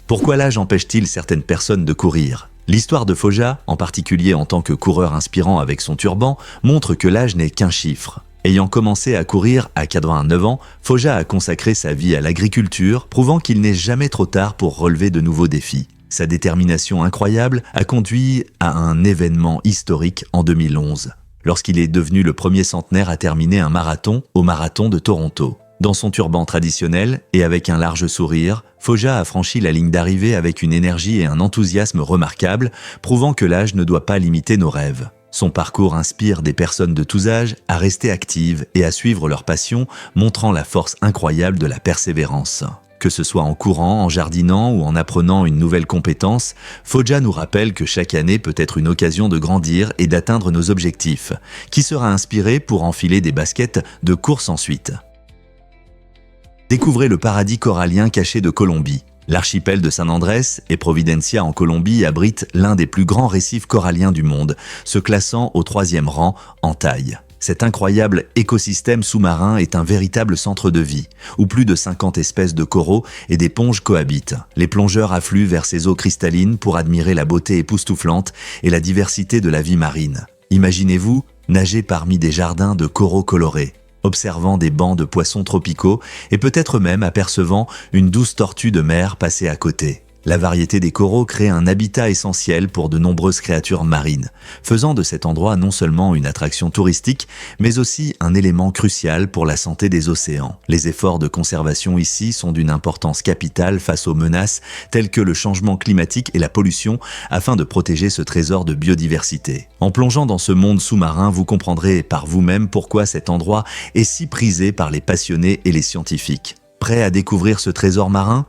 Pourquoi l'âge empêche-t-il certaines personnes de courir ? L'histoire de Foggia, en particulier en tant que coureur inspirant avec son turban, montre que l'âge n'est qu'un chiffre. Ayant commencé à courir à 89 ans, Foggia a consacré sa vie à l'agriculture, prouvant qu'il n'est jamais trop tard pour relever de nouveaux défis. Sa détermination incroyable a conduit à un événement historique en 2011, lorsqu'il est devenu le premier centenaire à terminer un marathon au marathon de Toronto. Dans son turban traditionnel et avec un large sourire, Foggia a franchi la ligne d'arrivée avec une énergie et un enthousiasme remarquables, prouvant que l'âge ne doit pas limiter nos rêves. Son parcours inspire des personnes de tous âges à rester actives et à suivre leur passion, montrant la force incroyable de la persévérance. Que ce soit en courant, en jardinant ou en apprenant une nouvelle compétence, Foggia nous rappelle que chaque année peut être une occasion de grandir et d'atteindre nos objectifs. Qui sera inspiré pour enfiler des baskets de course ensuite ? Découvrez le paradis corallien caché de Colombie. L'archipel de San Andrés et Providencia en Colombie abrite l'un des plus grands récifs coralliens du monde, se classant au 3e rang en taille. Cet incroyable écosystème sous-marin est un véritable centre de vie, où plus de 50 espèces de coraux et d'éponges cohabitent. Les plongeurs affluent vers ces eaux cristallines pour admirer la beauté époustouflante et la diversité de la vie marine. Imaginez-vous nager parmi des jardins de coraux colorés, observant des bancs de poissons tropicaux et peut-être même apercevant une douce tortue de mer passer à côté. La variété des coraux crée un habitat essentiel pour de nombreuses créatures marines, faisant de cet endroit non seulement une attraction touristique, mais aussi un élément crucial pour la santé des océans. Les efforts de conservation ici sont d'une importance capitale face aux menaces telles que le changement climatique et la pollution afin de protéger ce trésor de biodiversité. En plongeant dans ce monde sous-marin, vous comprendrez par vous-même pourquoi cet endroit est si prisé par les passionnés et les scientifiques. Prêt à découvrir ce trésor marin ?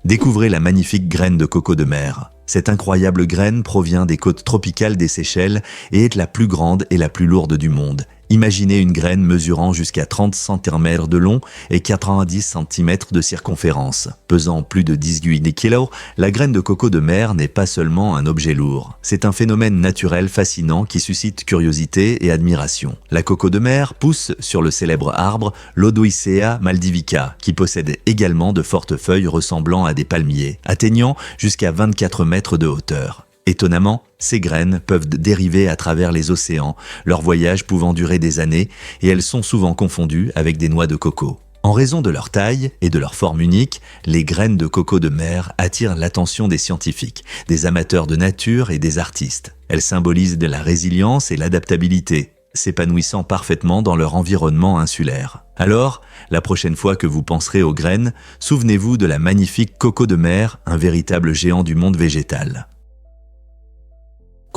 Découvrez la magnifique graine de coco de mer. Cette incroyable graine provient des côtes tropicales des Seychelles et est la plus grande et la plus lourde du monde. Imaginez une graine mesurant jusqu'à 30 cm de long et 90 cm de circonférence. Pesant plus de 18 kg, la graine de coco de mer n'est pas seulement un objet lourd. C'est un phénomène naturel fascinant qui suscite curiosité et admiration. La coco de mer pousse sur le célèbre arbre Lodoicea maldivica, qui possède également de fortes feuilles ressemblant à des palmiers, atteignant jusqu'à 24 mètres de hauteur. Étonnamment, ces graines peuvent dériver à travers les océans, leur voyage pouvant durer des années, et elles sont souvent confondues avec des noix de coco. En raison de leur taille et de leur forme unique, les graines de coco de mer attirent l'attention des scientifiques, des amateurs de nature et des artistes. Elles symbolisent de la résilience et l'adaptabilité, s'épanouissant parfaitement dans leur environnement insulaire. Alors, la prochaine fois que vous penserez aux graines, souvenez-vous de la magnifique coco de mer, un véritable géant du monde végétal.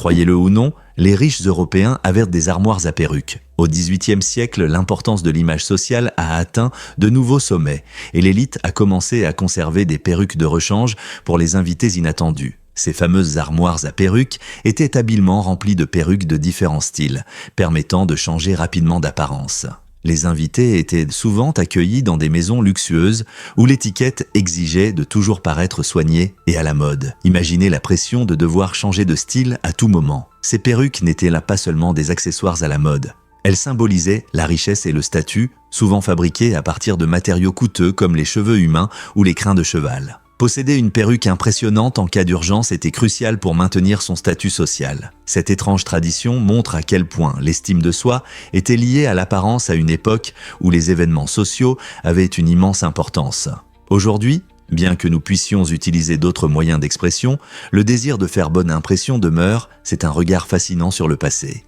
Croyez-le ou non, les riches Européens avaient des armoires à perruques. Au XVIIIe siècle, l'importance de l'image sociale a atteint de nouveaux sommets et l'élite a commencé à conserver des perruques de rechange pour les invités inattendus. Ces fameuses armoires à perruques étaient habilement remplies de perruques de différents styles, permettant de changer rapidement d'apparence. Les invités étaient souvent accueillis dans des maisons luxueuses où l'étiquette exigeait de toujours paraître soigné et à la mode. Imaginez la pression de devoir changer de style à tout moment. Ces perruques n'étaient là pas seulement des accessoires à la mode. Elles symbolisaient la richesse et le statut, souvent fabriqués à partir de matériaux coûteux comme les cheveux humains ou les crins de cheval. Posséder une perruque impressionnante en cas d'urgence était crucial pour maintenir son statut social. Cette étrange tradition montre à quel point l'estime de soi était liée à l'apparence à une époque où les événements sociaux avaient une immense importance. Aujourd'hui, bien que nous puissions utiliser d'autres moyens d'expression, le désir de faire bonne impression demeure, c'est un regard fascinant sur le passé.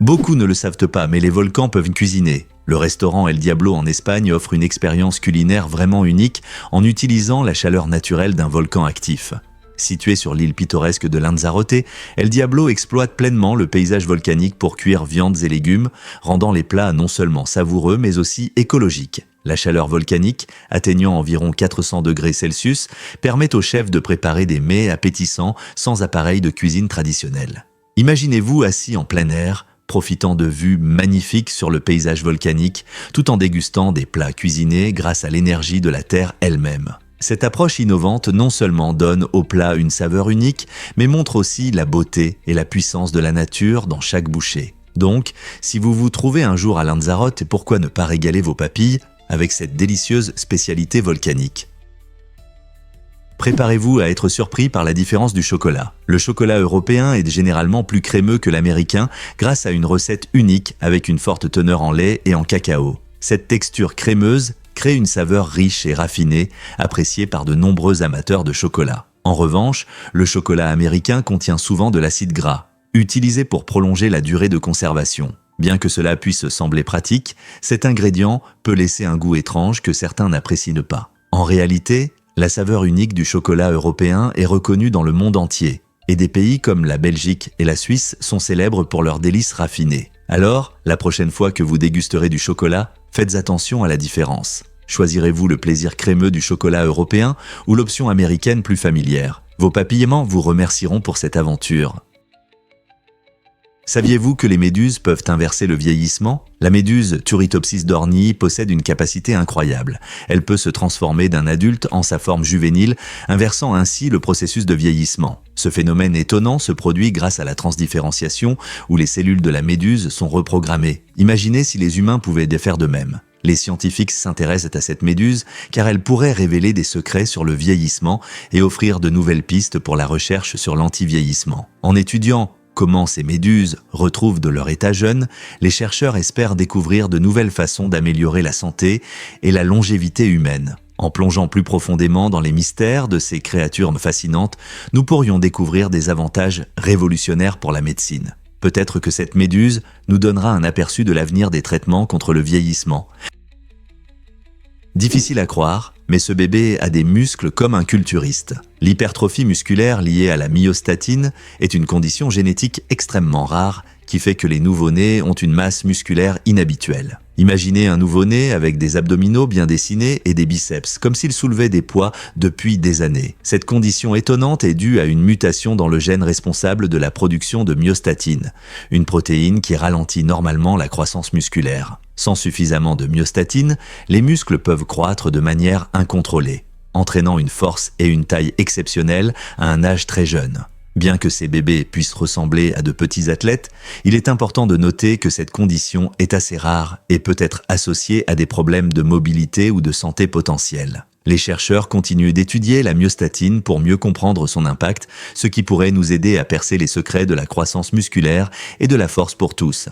Beaucoup ne le savent pas, mais les volcans peuvent cuisiner. Le restaurant El Diablo en Espagne offre une expérience culinaire vraiment unique en utilisant la chaleur naturelle d'un volcan actif. Situé sur l'île pittoresque de Lanzarote, El Diablo exploite pleinement le paysage volcanique pour cuire viandes et légumes, rendant les plats non seulement savoureux mais aussi écologiques. La chaleur volcanique, atteignant environ 400 degrés Celsius, permet aux chefs de préparer des mets appétissants sans appareil de cuisine traditionnel. Imaginez-vous assis en plein air, profitant de vues magnifiques sur le paysage volcanique, tout en dégustant des plats cuisinés grâce à l'énergie de la terre elle-même. Cette approche innovante non seulement donne au plat une saveur unique, mais montre aussi la beauté et la puissance de la nature dans chaque bouchée. Donc, si vous vous trouvez un jour à Lanzarote, pourquoi ne pas régaler vos papilles avec cette délicieuse spécialité volcanique ? Préparez-vous à être surpris par la différence du chocolat. Le chocolat européen est généralement plus crémeux que l'américain grâce à une recette unique avec une forte teneur en lait et en cacao. Cette texture crémeuse crée une saveur riche et raffinée, appréciée par de nombreux amateurs de chocolat. En revanche, le chocolat américain contient souvent de l'acide gras, utilisé pour prolonger la durée de conservation. Bien que cela puisse sembler pratique, cet ingrédient peut laisser un goût étrange que certains n'apprécient pas. En réalité, la saveur unique du chocolat européen est reconnue dans le monde entier, et des pays comme la Belgique et la Suisse sont célèbres pour leurs délices raffinées. Alors, la prochaine fois que vous dégusterez du chocolat, faites attention à la différence. Choisirez-vous le plaisir crémeux du chocolat européen ou l'option américaine plus familière? Vos papillements vous remercieront pour cette aventure. Saviez-vous que les méduses peuvent inverser le vieillissement? La méduse Turritopsis dornii possède une capacité incroyable. Elle peut se transformer d'un adulte en sa forme juvénile, inversant ainsi le processus de vieillissement. Ce phénomène étonnant se produit grâce à la transdifférenciation, où les cellules de la méduse sont reprogrammées. Imaginez si les humains pouvaient faire de même. Les scientifiques s'intéressent à cette méduse car elle pourrait révéler des secrets sur le vieillissement et offrir de nouvelles pistes pour la recherche sur l'anti-vieillissement. En étudiant comment ces méduses retrouvent de leur état jeune, les chercheurs espèrent découvrir de nouvelles façons d'améliorer la santé et la longévité humaine. En plongeant plus profondément dans les mystères de ces créatures fascinantes, nous pourrions découvrir des avantages révolutionnaires pour la médecine. Peut-être que cette méduse nous donnera un aperçu de l'avenir des traitements contre le vieillissement. Difficile à croire, mais ce bébé a des muscles comme un culturiste. L'hypertrophie musculaire liée à la myostatine est une condition génétique extrêmement rare qui fait que les nouveau-nés ont une masse musculaire inhabituelle. Imaginez un nouveau-né avec des abdominaux bien dessinés et des biceps, comme s'il soulevait des poids depuis des années. Cette condition étonnante est due à une mutation dans le gène responsable de la production de myostatine, une protéine qui ralentit normalement la croissance musculaire. Sans suffisamment de myostatine, les muscles peuvent croître de manière incontrôlée, entraînant une force et une taille exceptionnelles à un âge très jeune. Bien que ces bébés puissent ressembler à de petits athlètes, il est important de noter que cette condition est assez rare et peut être associée à des problèmes de mobilité ou de santé potentiels. Les chercheurs continuent d'étudier la myostatine pour mieux comprendre son impact, ce qui pourrait nous aider à percer les secrets de la croissance musculaire et de la force pour tous.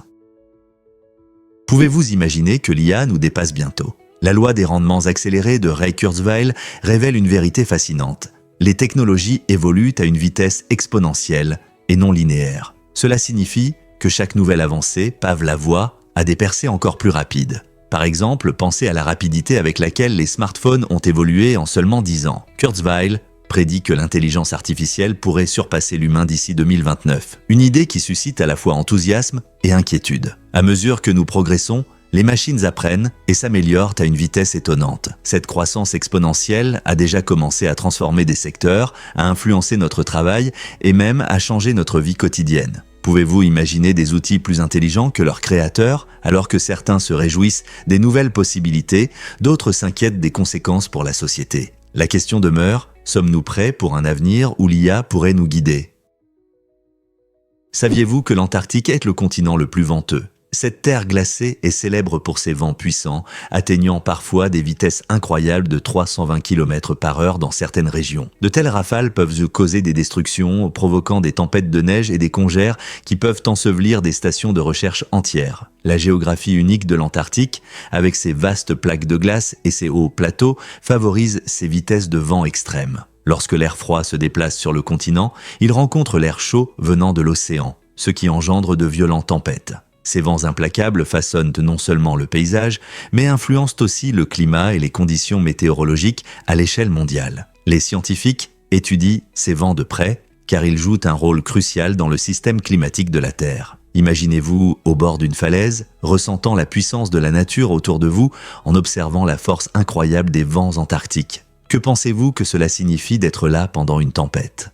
Pouvez-vous imaginer que l'IA nous dépasse bientôt? La loi des rendements accélérés de Ray Kurzweil révèle une vérité fascinante. Les technologies évoluent à une vitesse exponentielle et non linéaire. Cela signifie que chaque nouvelle avancée pave la voie à des percées encore plus rapides. Par exemple, pensez à la rapidité avec laquelle les smartphones ont évolué en seulement 10 ans. Kurzweil prédit que l'intelligence artificielle pourrait surpasser l'humain d'ici 2029. Une idée qui suscite à la fois enthousiasme et inquiétude. À mesure que nous progressons, les machines apprennent et s'améliorent à une vitesse étonnante. Cette croissance exponentielle a déjà commencé à transformer des secteurs, à influencer notre travail et même à changer notre vie quotidienne. Pouvez-vous imaginer des outils plus intelligents que leurs créateurs, alors que certains se réjouissent des nouvelles possibilités, d'autres s'inquiètent des conséquences pour la société? La question demeure, sommes-nous prêts pour un avenir où l'IA pourrait nous guider? Saviez-vous que l'Antarctique est le continent le plus venteux? Cette terre glacée est célèbre pour ses vents puissants, atteignant parfois des vitesses incroyables de 320 km/h dans certaines régions. De telles rafales peuvent causer des destructions, provoquant des tempêtes de neige et des congères qui peuvent ensevelir des stations de recherche entières. La géographie unique de l'Antarctique, avec ses vastes plaques de glace et ses hauts plateaux, favorise ces vitesses de vent extrêmes. Lorsque l'air froid se déplace sur le continent, il rencontre l'air chaud venant de l'océan, ce qui engendre de violentes tempêtes. Ces vents implacables façonnent non seulement le paysage, mais influencent aussi le climat et les conditions météorologiques à l'échelle mondiale. Les scientifiques étudient ces vents de près, car ils jouent un rôle crucial dans le système climatique de la Terre. Imaginez-vous au bord d'une falaise, ressentant la puissance de la nature autour de vous en observant la force incroyable des vents antarctiques. Que pensez-vous que cela signifie d'être là pendant une tempête?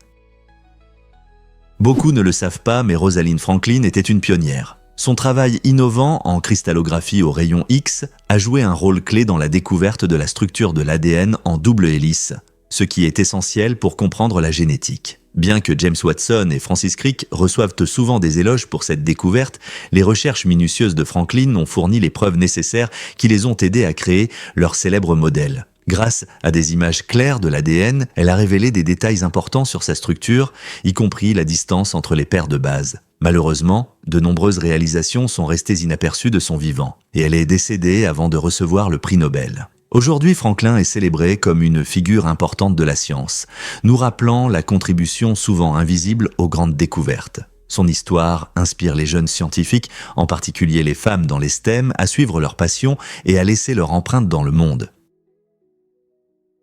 Beaucoup ne le savent pas, mais Rosalind Franklin était une pionnière. Son travail innovant en cristallographie au rayon X a joué un rôle clé dans la découverte de la structure de l'ADN en double hélice, ce qui est essentiel pour comprendre la génétique. Bien que James Watson et Francis Crick reçoivent souvent des éloges pour cette découverte, les recherches minutieuses de Franklin ont fourni les preuves nécessaires qui les ont aidés à créer leur célèbre modèle. Grâce à des images claires de l'ADN, elle a révélé des détails importants sur sa structure, y compris la distance entre les paires de bases. Malheureusement, de nombreuses réalisations sont restées inaperçues de son vivant, et elle est décédée avant de recevoir le prix Nobel. Aujourd'hui, Franklin est célébré comme une figure importante de la science, nous rappelant la contribution souvent invisible aux grandes découvertes. Son histoire inspire les jeunes scientifiques, en particulier les femmes dans les STEM, à suivre leur passion et à laisser leur empreinte dans le monde.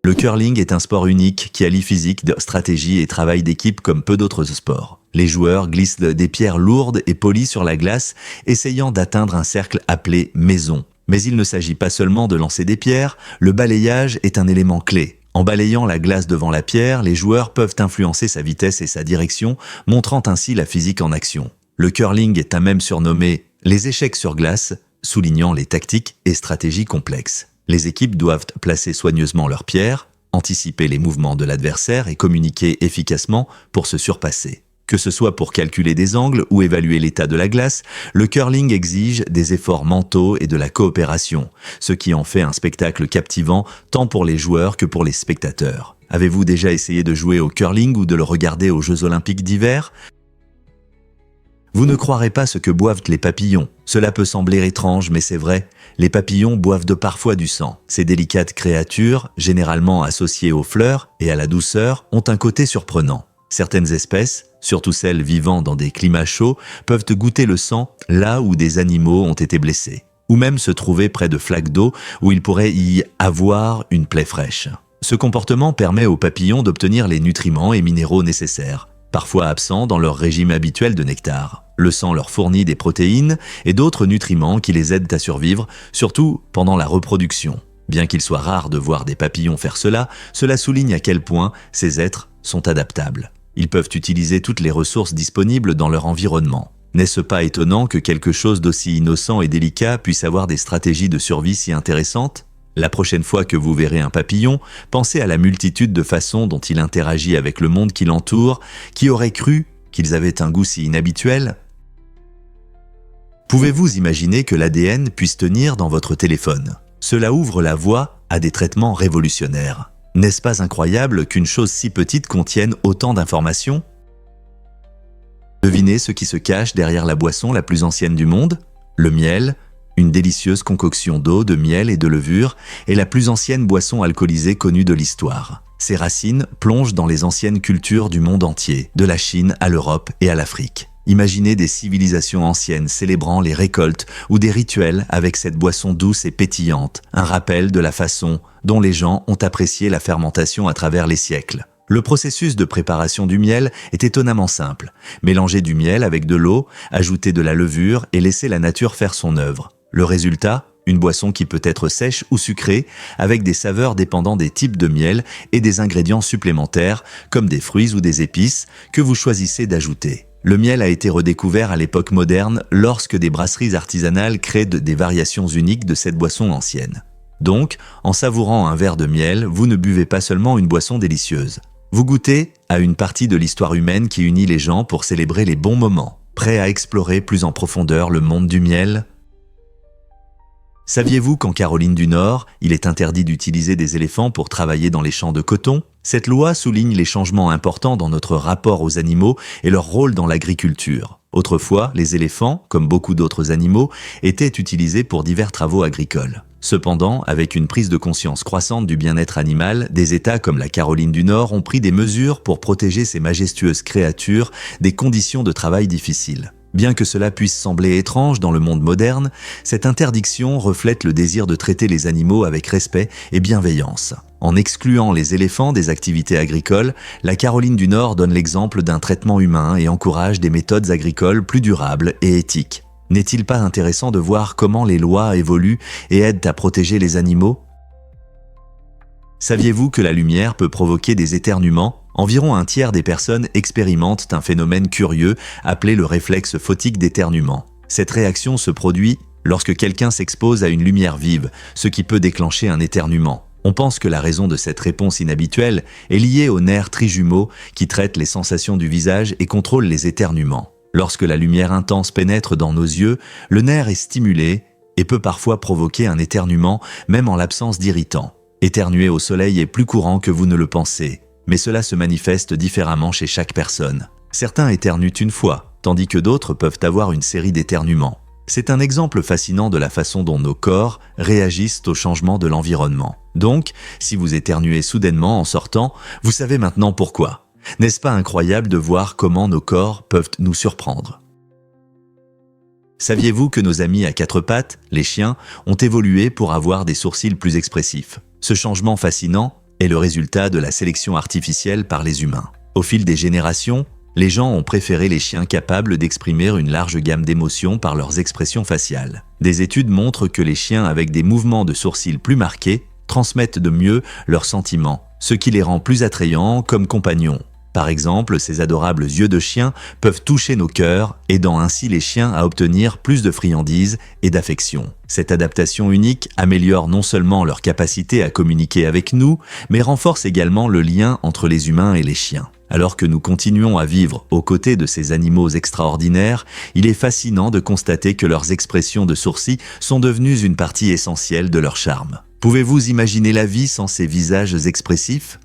Le curling est un sport unique qui allie physique, stratégie et travail d'équipe comme peu d'autres sports. Les joueurs glissent des pierres lourdes et polies sur la glace, essayant d'atteindre un cercle appelé maison. Mais il ne s'agit pas seulement de lancer des pierres, le balayage est un élément clé. En balayant la glace devant la pierre, les joueurs peuvent influencer sa vitesse et sa direction, montrant ainsi la physique en action. Le curling est même surnommé « les échecs sur glace », soulignant les tactiques et stratégies complexes. Les équipes doivent placer soigneusement leurs pierres, anticiper les mouvements de l'adversaire et communiquer efficacement pour se surpasser. Que ce soit pour calculer des angles ou évaluer l'état de la glace, le curling exige des efforts mentaux et de la coopération, ce qui en fait un spectacle captivant tant pour les joueurs que pour les spectateurs. Avez-vous déjà essayé de jouer au curling ou de le regarder aux Jeux Olympiques d'hiver ? Vous ne croirez pas ce que boivent les papillons. Cela peut sembler étrange, mais c'est vrai. Les papillons boivent parfois du sang. Ces délicates créatures, généralement associées aux fleurs et à la douceur, ont un côté surprenant. Certaines espèces, surtout celles vivant dans des climats chauds, peuvent goûter le sang là où des animaux ont été blessés, ou même se trouver près de flaques d'eau où il pourrait y avoir une plaie fraîche. Ce comportement permet aux papillons d'obtenir les nutriments et minéraux nécessaires, parfois absents dans leur régime habituel de nectar. Le sang leur fournit des protéines et d'autres nutriments qui les aident à survivre, surtout pendant la reproduction. Bien qu'il soit rare de voir des papillons faire cela, cela souligne à quel point ces êtres sont adaptables. Ils peuvent utiliser toutes les ressources disponibles dans leur environnement. N'est-ce pas étonnant que quelque chose d'aussi innocent et délicat puisse avoir des stratégies de survie si intéressantes ? La prochaine fois que vous verrez un papillon, pensez à la multitude de façons dont il interagit avec le monde qui l'entoure. Qui aurait cru qu'ils avaient un goût si inhabituel ? Pouvez-vous imaginer que l'ADN puisse tenir dans votre téléphone ? Cela ouvre la voie à des traitements révolutionnaires. N'est-ce pas incroyable qu'une chose si petite contienne autant d'informations ? Devinez ce qui se cache derrière la boisson la plus ancienne du monde ? Le miel, une délicieuse concoction d'eau, de miel et de levure, est la plus ancienne boisson alcoolisée connue de l'histoire. Ses racines plongent dans les anciennes cultures du monde entier, de la Chine à l'Europe et à l'Afrique. Imaginez des civilisations anciennes célébrant les récoltes ou des rituels avec cette boisson douce et pétillante, un rappel de la façon dont les gens ont apprécié la fermentation à travers les siècles. Le processus de préparation du miel est étonnamment simple. Mélanger du miel avec de l'eau, ajouter de la levure et laisser la nature faire son œuvre. Le résultat ? Une boisson qui peut être sèche ou sucrée, avec des saveurs dépendant des types de miel et des ingrédients supplémentaires, comme des fruits ou des épices, que vous choisissez d'ajouter. Le miel a été redécouvert à l'époque moderne lorsque des brasseries artisanales créent des variations uniques de cette boisson ancienne. Donc, en savourant un verre de miel, vous ne buvez pas seulement une boisson délicieuse. Vous goûtez à une partie de l'histoire humaine qui unit les gens pour célébrer les bons moments. Prêt à explorer plus en profondeur le monde du miel ? Saviez-vous qu'en Caroline du Nord, il est interdit d'utiliser des éléphants pour travailler dans les champs de coton ? Cette loi souligne les changements importants dans notre rapport aux animaux et leur rôle dans l'agriculture. Autrefois, les éléphants, comme beaucoup d'autres animaux, étaient utilisés pour divers travaux agricoles. Cependant, avec une prise de conscience croissante du bien-être animal, des États comme la Caroline du Nord ont pris des mesures pour protéger ces majestueuses créatures des conditions de travail difficiles. Bien que cela puisse sembler étrange dans le monde moderne, cette interdiction reflète le désir de traiter les animaux avec respect et bienveillance. En excluant les éléphants des activités agricoles, la Caroline du Nord donne l'exemple d'un traitement humain et encourage des méthodes agricoles plus durables et éthiques. N'est-il pas intéressant de voir comment les lois évoluent et aident à protéger les animaux ? Saviez-vous que la lumière peut provoquer des éternuements ? Environ un tiers des personnes expérimentent un phénomène curieux appelé le réflexe photique d'éternuement. Cette réaction se produit lorsque quelqu'un s'expose à une lumière vive, ce qui peut déclencher un éternuement. On pense que la raison de cette réponse inhabituelle est liée aux nerfs trijumeaux qui traitent les sensations du visage et contrôlent les éternuements. Lorsque la lumière intense pénètre dans nos yeux, le nerf est stimulé et peut parfois provoquer un éternuement, même en l'absence d'irritants. Éternuer au soleil est plus courant que vous ne le pensez, mais cela se manifeste différemment chez chaque personne. Certains éternuent une fois, tandis que d'autres peuvent avoir une série d'éternuements. C'est un exemple fascinant de la façon dont nos corps réagissent au changement de l'environnement. Donc, si vous éternuez soudainement en sortant, vous savez maintenant pourquoi. N'est-ce pas incroyable de voir comment nos corps peuvent nous surprendre ? Saviez-vous que nos amis à quatre pattes, les chiens, ont évolué pour avoir des sourcils plus expressifs ? Ce changement fascinant est le résultat de la sélection artificielle par les humains. Au fil des générations, les gens ont préféré les chiens capables d'exprimer une large gamme d'émotions par leurs expressions faciales. Des études montrent que les chiens avec des mouvements de sourcils plus marqués transmettent de mieux leurs sentiments, ce qui les rend plus attrayants comme compagnons. Par exemple, ces adorables yeux de chien peuvent toucher nos cœurs, aidant ainsi les chiens à obtenir plus de friandises et d'affection. Cette adaptation unique améliore non seulement leur capacité à communiquer avec nous, mais renforce également le lien entre les humains et les chiens. Alors que nous continuons à vivre aux côtés de ces animaux extraordinaires, il est fascinant de constater que leurs expressions de sourcils sont devenues une partie essentielle de leur charme. Pouvez-vous imaginer la vie sans ces visages expressifs ?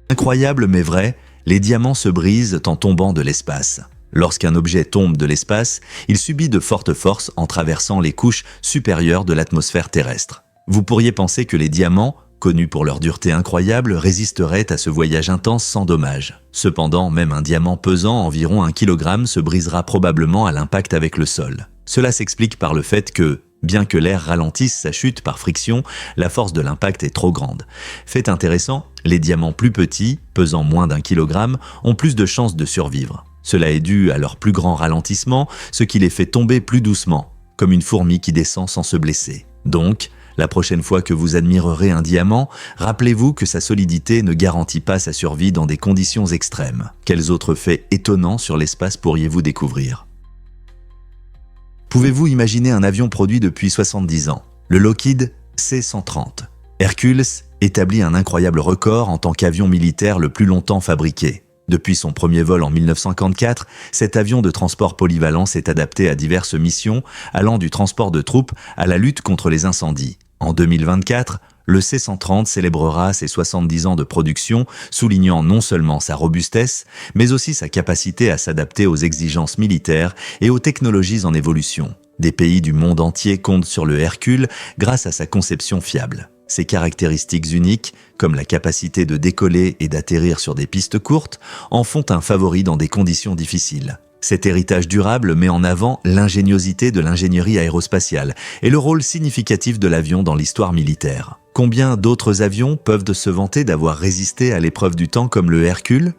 Incroyable mais vrai, les diamants se brisent en tombant de l'espace. Lorsqu'un objet tombe de l'espace, il subit de fortes forces en traversant les couches supérieures de l'atmosphère terrestre. Vous pourriez penser que les diamants, connus pour leur dureté incroyable, résisteraient à ce voyage intense sans dommage. Cependant, même un diamant pesant environ 1 kg se brisera probablement à l'impact avec le sol. Cela s'explique par le fait que, bien que l'air ralentisse sa chute par friction, la force de l'impact est trop grande. Fait intéressant, les diamants plus petits, pesant moins d'1 kg, ont plus de chances de survivre. Cela est dû à leur plus grand ralentissement, ce qui les fait tomber plus doucement, comme une fourmi qui descend sans se blesser. Donc, la prochaine fois que vous admirerez un diamant, rappelez-vous que sa solidité ne garantit pas sa survie dans des conditions extrêmes. Quels autres faits étonnants sur l'espace pourriez-vous découvrir ? Pouvez-vous imaginer un avion produit depuis 70 ans, le Lockheed C-130 ? Hercules établit un incroyable record en tant qu'avion militaire le plus longtemps fabriqué. Depuis son premier vol en 1954, cet avion de transport polyvalent s'est adapté à diverses missions, allant du transport de troupes à la lutte contre les incendies. En 2024, le C-130 célébrera ses 70 ans de production, soulignant non seulement sa robustesse, mais aussi sa capacité à s'adapter aux exigences militaires et aux technologies en évolution. Des pays du monde entier comptent sur le Hercule grâce à sa conception fiable. Ses caractéristiques uniques, comme la capacité de décoller et d'atterrir sur des pistes courtes, en font un favori dans des conditions difficiles. Cet héritage durable met en avant l'ingéniosité de l'ingénierie aérospatiale et le rôle significatif de l'avion dans l'histoire militaire. Combien d'autres avions peuvent se vanter d'avoir résisté à l'épreuve du temps comme le Hercule ?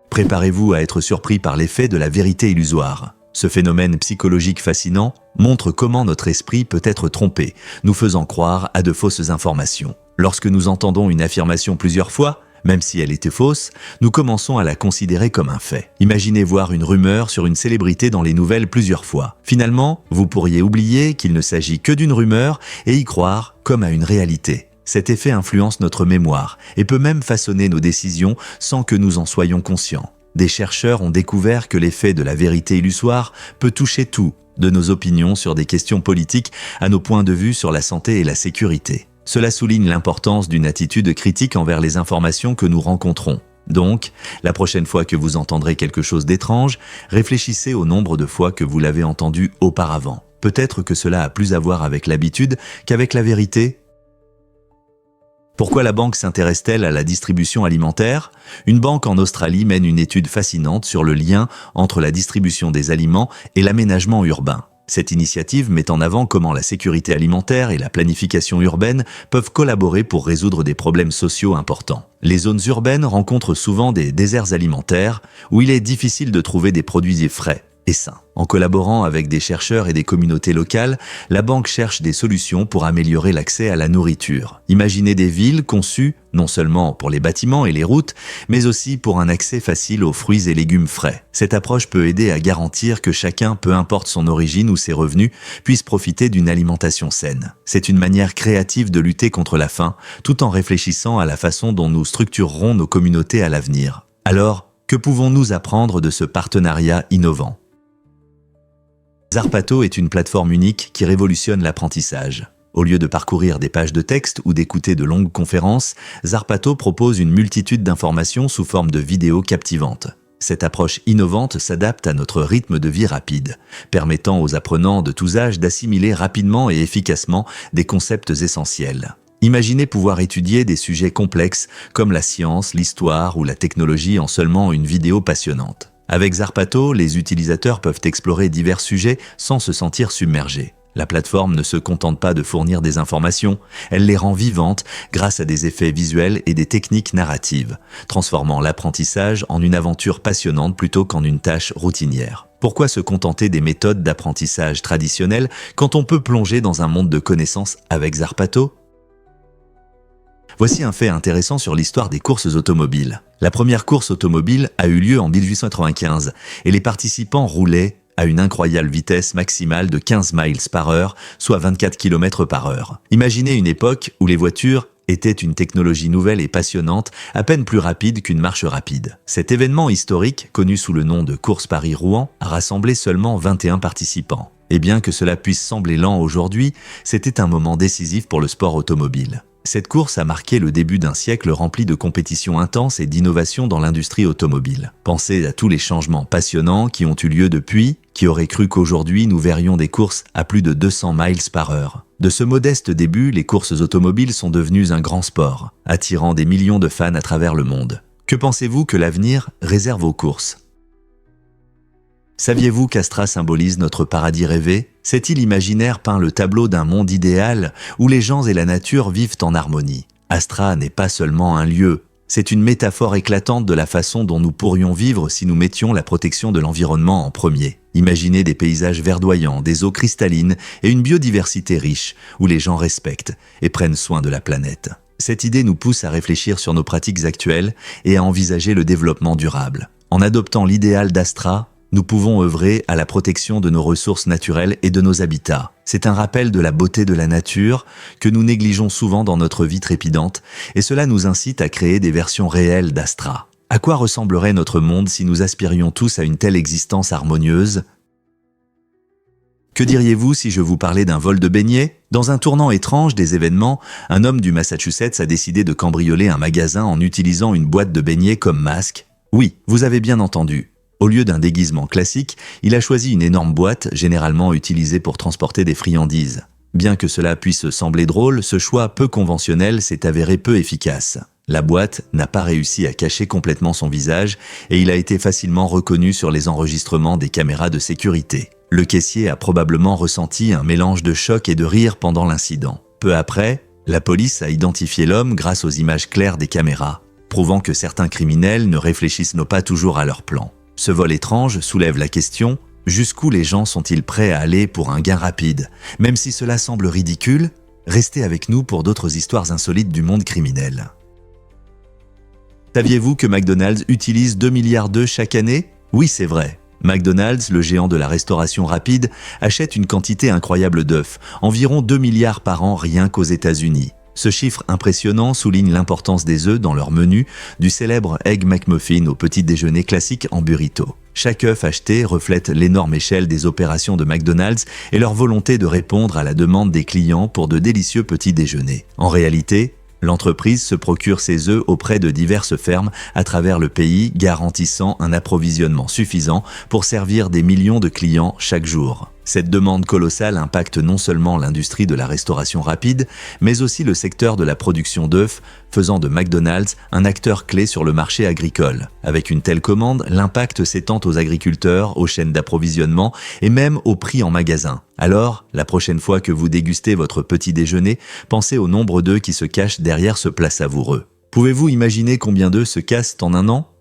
Préparez-vous à être surpris par l'effet de la vérité illusoire. Ce phénomène psychologique fascinant montre comment notre esprit peut être trompé, nous faisant croire à de fausses informations. Lorsque nous entendons une affirmation plusieurs fois, même si elle était fausse, nous commençons à la considérer comme un fait. Imaginez voir une rumeur sur une célébrité dans les nouvelles plusieurs fois. Finalement, vous pourriez oublier qu'il ne s'agit que d'une rumeur et y croire comme à une réalité. Cet effet influence notre mémoire et peut même façonner nos décisions sans que nous en soyons conscients. Des chercheurs ont découvert que l'effet de la vérité illusoire peut toucher tout, de nos opinions sur des questions politiques à nos points de vue sur la santé et la sécurité. Cela souligne l'importance d'une attitude critique envers les informations que nous rencontrons. Donc, la prochaine fois que vous entendrez quelque chose d'étrange, réfléchissez au nombre de fois que vous l'avez entendu auparavant. Peut-être que cela a plus à voir avec l'habitude qu'avec la vérité. Pourquoi la banque s'intéresse-t-elle à la distribution alimentaire ? Une banque en Australie mène une étude fascinante sur le lien entre la distribution des aliments et l'aménagement urbain. Cette initiative met en avant comment la sécurité alimentaire et la planification urbaine peuvent collaborer pour résoudre des problèmes sociaux importants. Les zones urbaines rencontrent souvent des déserts alimentaires où il est difficile de trouver des produits frais et sains. En collaborant avec des chercheurs et des communautés locales, la banque cherche des solutions pour améliorer l'accès à la nourriture. Imaginez des villes conçues non seulement pour les bâtiments et les routes, mais aussi pour un accès facile aux fruits et légumes frais. Cette approche peut aider à garantir que chacun, peu importe son origine ou ses revenus, puisse profiter d'une alimentation saine. C'est une manière créative de lutter contre la faim, tout en réfléchissant à la façon dont nous structurerons nos communautés à l'avenir. Alors, que pouvons-nous apprendre de ce partenariat innovant ? Zarpato est une plateforme unique qui révolutionne l'apprentissage. Au lieu de parcourir des pages de texte ou d'écouter de longues conférences, Zarpato propose une multitude d'informations sous forme de vidéos captivantes. Cette approche innovante s'adapte à notre rythme de vie rapide, permettant aux apprenants de tous âges d'assimiler rapidement et efficacement des concepts essentiels. Imaginez pouvoir étudier des sujets complexes comme la science, l'histoire ou la technologie en seulement une vidéo passionnante. Avec Zarpato, les utilisateurs peuvent explorer divers sujets sans se sentir submergés. La plateforme ne se contente pas de fournir des informations, elle les rend vivantes grâce à des effets visuels et des techniques narratives, transformant l'apprentissage en une aventure passionnante plutôt qu'en une tâche routinière. Pourquoi se contenter des méthodes d'apprentissage traditionnelles quand on peut plonger dans un monde de connaissances avec Zarpato ? Voici un fait intéressant sur l'histoire des courses automobiles. La première course automobile a eu lieu en 1895 et les participants roulaient à une incroyable vitesse maximale de 15 miles par heure, soit 24 km par heure. Imaginez une époque où les voitures étaient une technologie nouvelle et passionnante, à peine plus rapide qu'une marche rapide. Cet événement historique, connu sous le nom de course Paris-Rouen, a rassemblé seulement 21 participants. Et bien que cela puisse sembler lent aujourd'hui, c'était un moment décisif pour le sport automobile. Cette course a marqué le début d'un siècle rempli de compétitions intenses et d'innovations dans l'industrie automobile. Pensez à tous les changements passionnants qui ont eu lieu depuis. Qui aurait cru qu'aujourd'hui nous verrions des courses à plus de 200 miles par heure ? De ce modeste début, les courses automobiles sont devenues un grand sport, attirant des millions de fans à travers le monde. Que pensez-vous que l'avenir réserve aux courses ? Saviez-vous qu'Astra symbolise notre paradis rêvé ? Cette île imaginaire peint le tableau d'un monde idéal où les gens et la nature vivent en harmonie. Astra n'est pas seulement un lieu, c'est une métaphore éclatante de la façon dont nous pourrions vivre si nous mettions la protection de l'environnement en premier. Imaginez des paysages verdoyants, des eaux cristallines et une biodiversité riche où les gens respectent et prennent soin de la planète. Cette idée nous pousse à réfléchir sur nos pratiques actuelles et à envisager le développement durable. En adoptant l'idéal d'Astra, nous pouvons œuvrer à la protection de nos ressources naturelles et de nos habitats. C'est un rappel de la beauté de la nature que nous négligeons souvent dans notre vie trépidante et cela nous incite à créer des versions réelles d'Astra. À quoi ressemblerait notre monde si nous aspirions tous à une telle existence harmonieuse ? Que diriez-vous si je vous parlais d'un vol de beignets ? Dans un tournant étrange des événements, un homme du Massachusetts a décidé de cambrioler un magasin en utilisant une boîte de beignets comme masque. Oui, vous avez bien entendu. Au lieu d'un déguisement classique, il a choisi une énorme boîte, généralement utilisée pour transporter des friandises. Bien que cela puisse sembler drôle, ce choix peu conventionnel s'est avéré peu efficace. La boîte n'a pas réussi à cacher complètement son visage et il a été facilement reconnu sur les enregistrements des caméras de sécurité. Le caissier a probablement ressenti un mélange de choc et de rire pendant l'incident. Peu après, la police a identifié l'homme grâce aux images claires des caméras, prouvant que certains criminels ne réfléchissent pas toujours à leur plan. Ce vol étrange soulève la question: jusqu'où les gens sont-ils prêts à aller pour un gain rapide? Même si cela semble ridicule, restez avec nous pour d'autres histoires insolites du monde criminel. Saviez-vous que McDonald's utilise 2 milliards d'œufs chaque année? Oui, c'est vrai. McDonald's, le géant de la restauration rapide, achète une quantité incroyable d'œufs, environ 2 milliards par an rien qu'aux États-Unis. Ce chiffre impressionnant souligne l'importance des œufs dans leur menu, du célèbre Egg McMuffin au petit déjeuner classique en burrito. Chaque œuf acheté reflète l'énorme échelle des opérations de McDonald's et leur volonté de répondre à la demande des clients pour de délicieux petits déjeuners. En réalité, l'entreprise se procure ses œufs auprès de diverses fermes à travers le pays, garantissant un approvisionnement suffisant pour servir des millions de clients chaque jour. Cette demande colossale impacte non seulement l'industrie de la restauration rapide, mais aussi le secteur de la production d'œufs, faisant de McDonald's un acteur clé sur le marché agricole. Avec une telle commande, l'impact s'étend aux agriculteurs, aux chaînes d'approvisionnement et même aux prix en magasin. Alors, la prochaine fois que vous dégustez votre petit déjeuner, pensez au nombre d'œufs qui se cachent derrière ce plat savoureux. Pouvez-vous imaginer combien d'œufs se cassent en un an ?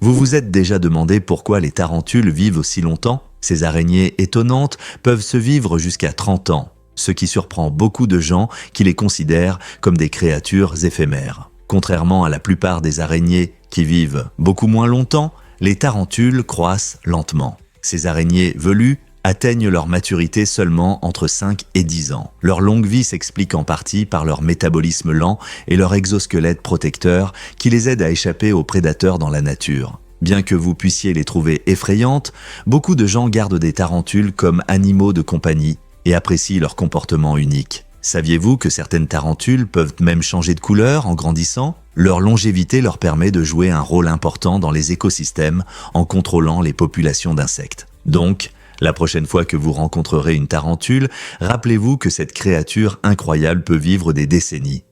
Vous vous êtes déjà demandé pourquoi les tarentules vivent aussi longtemps ? Ces araignées étonnantes peuvent se vivre jusqu'à 30 ans, ce qui surprend beaucoup de gens qui les considèrent comme des créatures éphémères. Contrairement à la plupart des araignées qui vivent beaucoup moins longtemps, les tarentules croissent lentement. Ces araignées velues atteignent leur maturité seulement entre 5 et 10 ans. Leur longue vie s'explique en partie par leur métabolisme lent et leur exosquelette protecteur qui les aide à échapper aux prédateurs dans la nature. Bien que vous puissiez les trouver effrayantes, beaucoup de gens gardent des tarentules comme animaux de compagnie et apprécient leur comportement unique. Saviez-vous que certaines tarentules peuvent même changer de couleur en grandissant ? Leur longévité leur permet de jouer un rôle important dans les écosystèmes en contrôlant les populations d'insectes. Donc, la prochaine fois que vous rencontrerez une tarentule, rappelez-vous que cette créature incroyable peut vivre des décennies.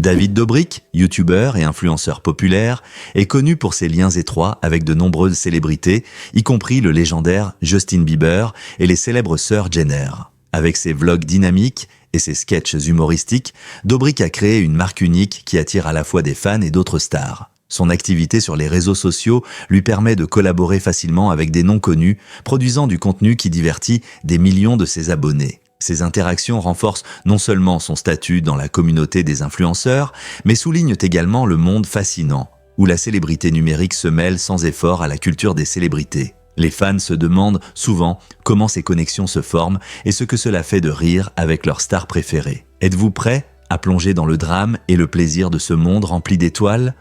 David Dobrik, youtubeur et influenceur populaire, est connu pour ses liens étroits avec de nombreuses célébrités, y compris le légendaire Justin Bieber et les célèbres sœurs Jenner. Avec ses vlogs dynamiques et ses sketchs humoristiques, Dobrik a créé une marque unique qui attire à la fois des fans et d'autres stars. Son activité sur les réseaux sociaux lui permet de collaborer facilement avec des noms connus, produisant du contenu qui divertit des millions de ses abonnés. Ces interactions renforcent non seulement son statut dans la communauté des influenceurs, mais soulignent également le monde fascinant, où la célébrité numérique se mêle sans effort à la culture des célébrités. Les fans se demandent souvent comment ces connexions se forment et ce que cela fait de rire avec leur star préférée. Êtes-vous prêt à plonger dans le drame et le plaisir de ce monde rempli d'étoiles ?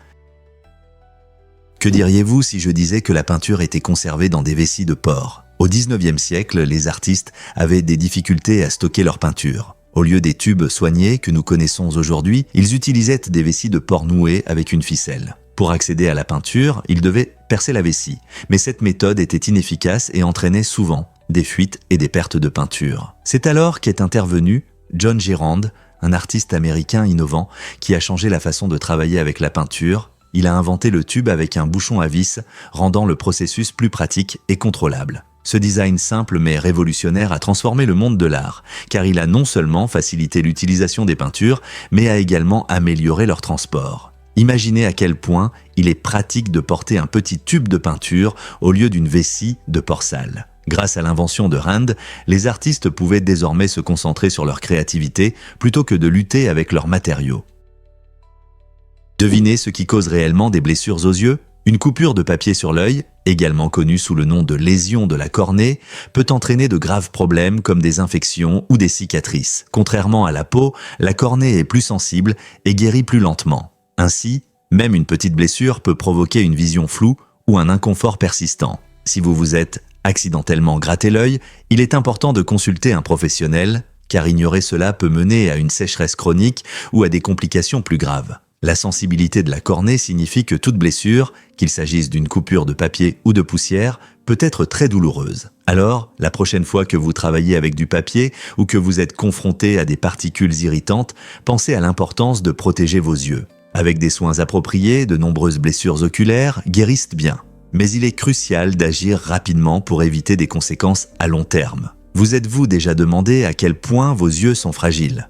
Que diriez-vous si je disais que la peinture était conservée dans des vessies de porc ? Au XIXe siècle, les artistes avaient des difficultés à stocker leur peinture. Au lieu des tubes soignés que nous connaissons aujourd'hui, ils utilisaient des vessies de porc nouées avec une ficelle. Pour accéder à la peinture, ils devaient percer la vessie, mais cette méthode était inefficace et entraînait souvent des fuites et des pertes de peinture. C'est alors qu'est intervenu John Gerand, un artiste américain innovant qui a changé la façon de travailler avec la peinture. Il a inventé le tube avec un bouchon à vis, rendant le processus plus pratique et contrôlable. Ce design simple mais révolutionnaire a transformé le monde de l'art, car il a non seulement facilité l'utilisation des peintures, mais a également amélioré leur transport. Imaginez à quel point il est pratique de porter un petit tube de peinture au lieu d'une vessie de porc sale. Grâce à l'invention de Rand, les artistes pouvaient désormais se concentrer sur leur créativité plutôt que de lutter avec leurs matériaux. Devinez ce qui cause réellement des blessures aux yeux ? Une coupure de papier sur l'œil, également connue sous le nom de lésion de la cornée, peut entraîner de graves problèmes comme des infections ou des cicatrices. Contrairement à la peau, la cornée est plus sensible et guérit plus lentement. Ainsi, Même une petite blessure peut provoquer une vision floue ou un inconfort persistant. Si vous vous êtes accidentellement gratté l'œil, il est important de consulter un professionnel, car ignorer cela peut mener à une sécheresse chronique ou à des complications plus graves. La sensibilité de la cornée signifie que toute blessure, qu'il s'agisse d'une coupure de papier ou de poussière, peut être très douloureuse. Alors, la prochaine fois que vous travaillez avec du papier ou que vous êtes confronté à des particules irritantes, pensez à l'importance de protéger vos yeux. Avec des soins appropriés, de nombreuses blessures oculaires guérissent bien. Mais il est crucial d'agir rapidement pour éviter des conséquences à long terme. Vous êtes-vous déjà demandé à quel point vos yeux sont fragiles?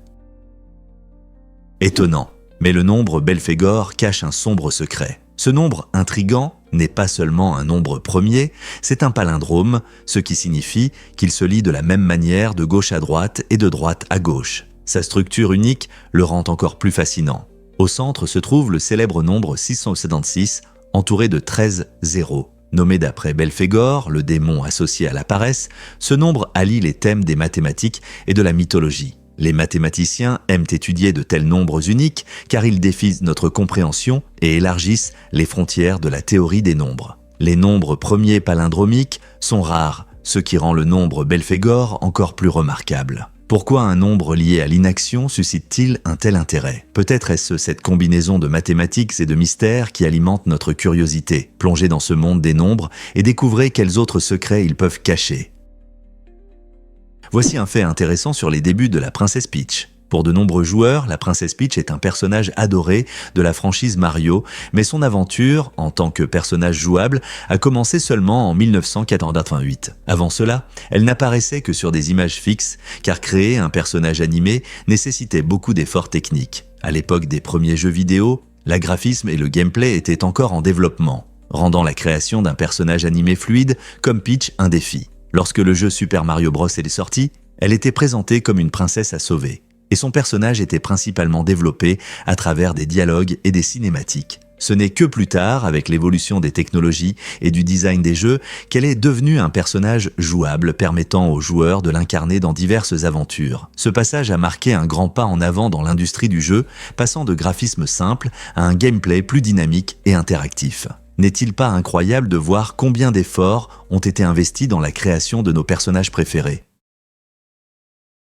Étonnant, mais le nombre Belphégor cache un sombre secret. Ce nombre intrigant n'est pas seulement un nombre premier, c'est un palindrome, ce qui signifie qu'il se lit de la même manière de gauche à droite et de droite à gauche. Sa structure unique le rend encore plus fascinant. Au centre se trouve le célèbre nombre 676, entouré de 13 zéros. Nommé d'après Belphégor, le démon associé à la paresse, ce nombre allie les thèmes des mathématiques et de la mythologie. Les mathématiciens aiment étudier de tels nombres uniques car ils défient notre compréhension et élargissent les frontières de la théorie des nombres. Les nombres premiers palindromiques sont rares, ce qui rend le nombre Belphégor encore plus remarquable. Pourquoi un nombre lié à l'inaction suscite-t-il un tel intérêt? Peut-être est-ce cette combinaison de mathématiques et de mystères qui alimente notre curiosité. Plongez dans ce monde des nombres et découvrez quels autres secrets ils peuvent cacher. Voici un fait intéressant sur les débuts de la princesse Peach. Pour de nombreux joueurs, la princesse Peach est un personnage adoré de la franchise Mario, mais son aventure, en tant que personnage jouable, a commencé seulement en 1988. Avant cela, elle n'apparaissait que sur des images fixes, car créer un personnage animé nécessitait beaucoup d'efforts techniques. À l'époque des premiers jeux vidéo, la graphisme et le gameplay étaient encore en développement, rendant la création d'un personnage animé fluide comme Peach un défi. Lorsque le jeu Super Mario Bros est sorti, elle était présentée comme une princesse à sauver. Et son personnage était principalement développé à travers des dialogues et des cinématiques. Ce n'est que plus tard, avec l'évolution des technologies et du design des jeux, qu'elle est devenue un personnage jouable permettant aux joueurs de l'incarner dans diverses aventures. Ce passage a marqué un grand pas en avant dans l'industrie du jeu, passant de graphismes simples à un gameplay plus dynamique et interactif. N'est-il pas incroyable de voir combien d'efforts ont été investis dans la création de nos personnages préférés?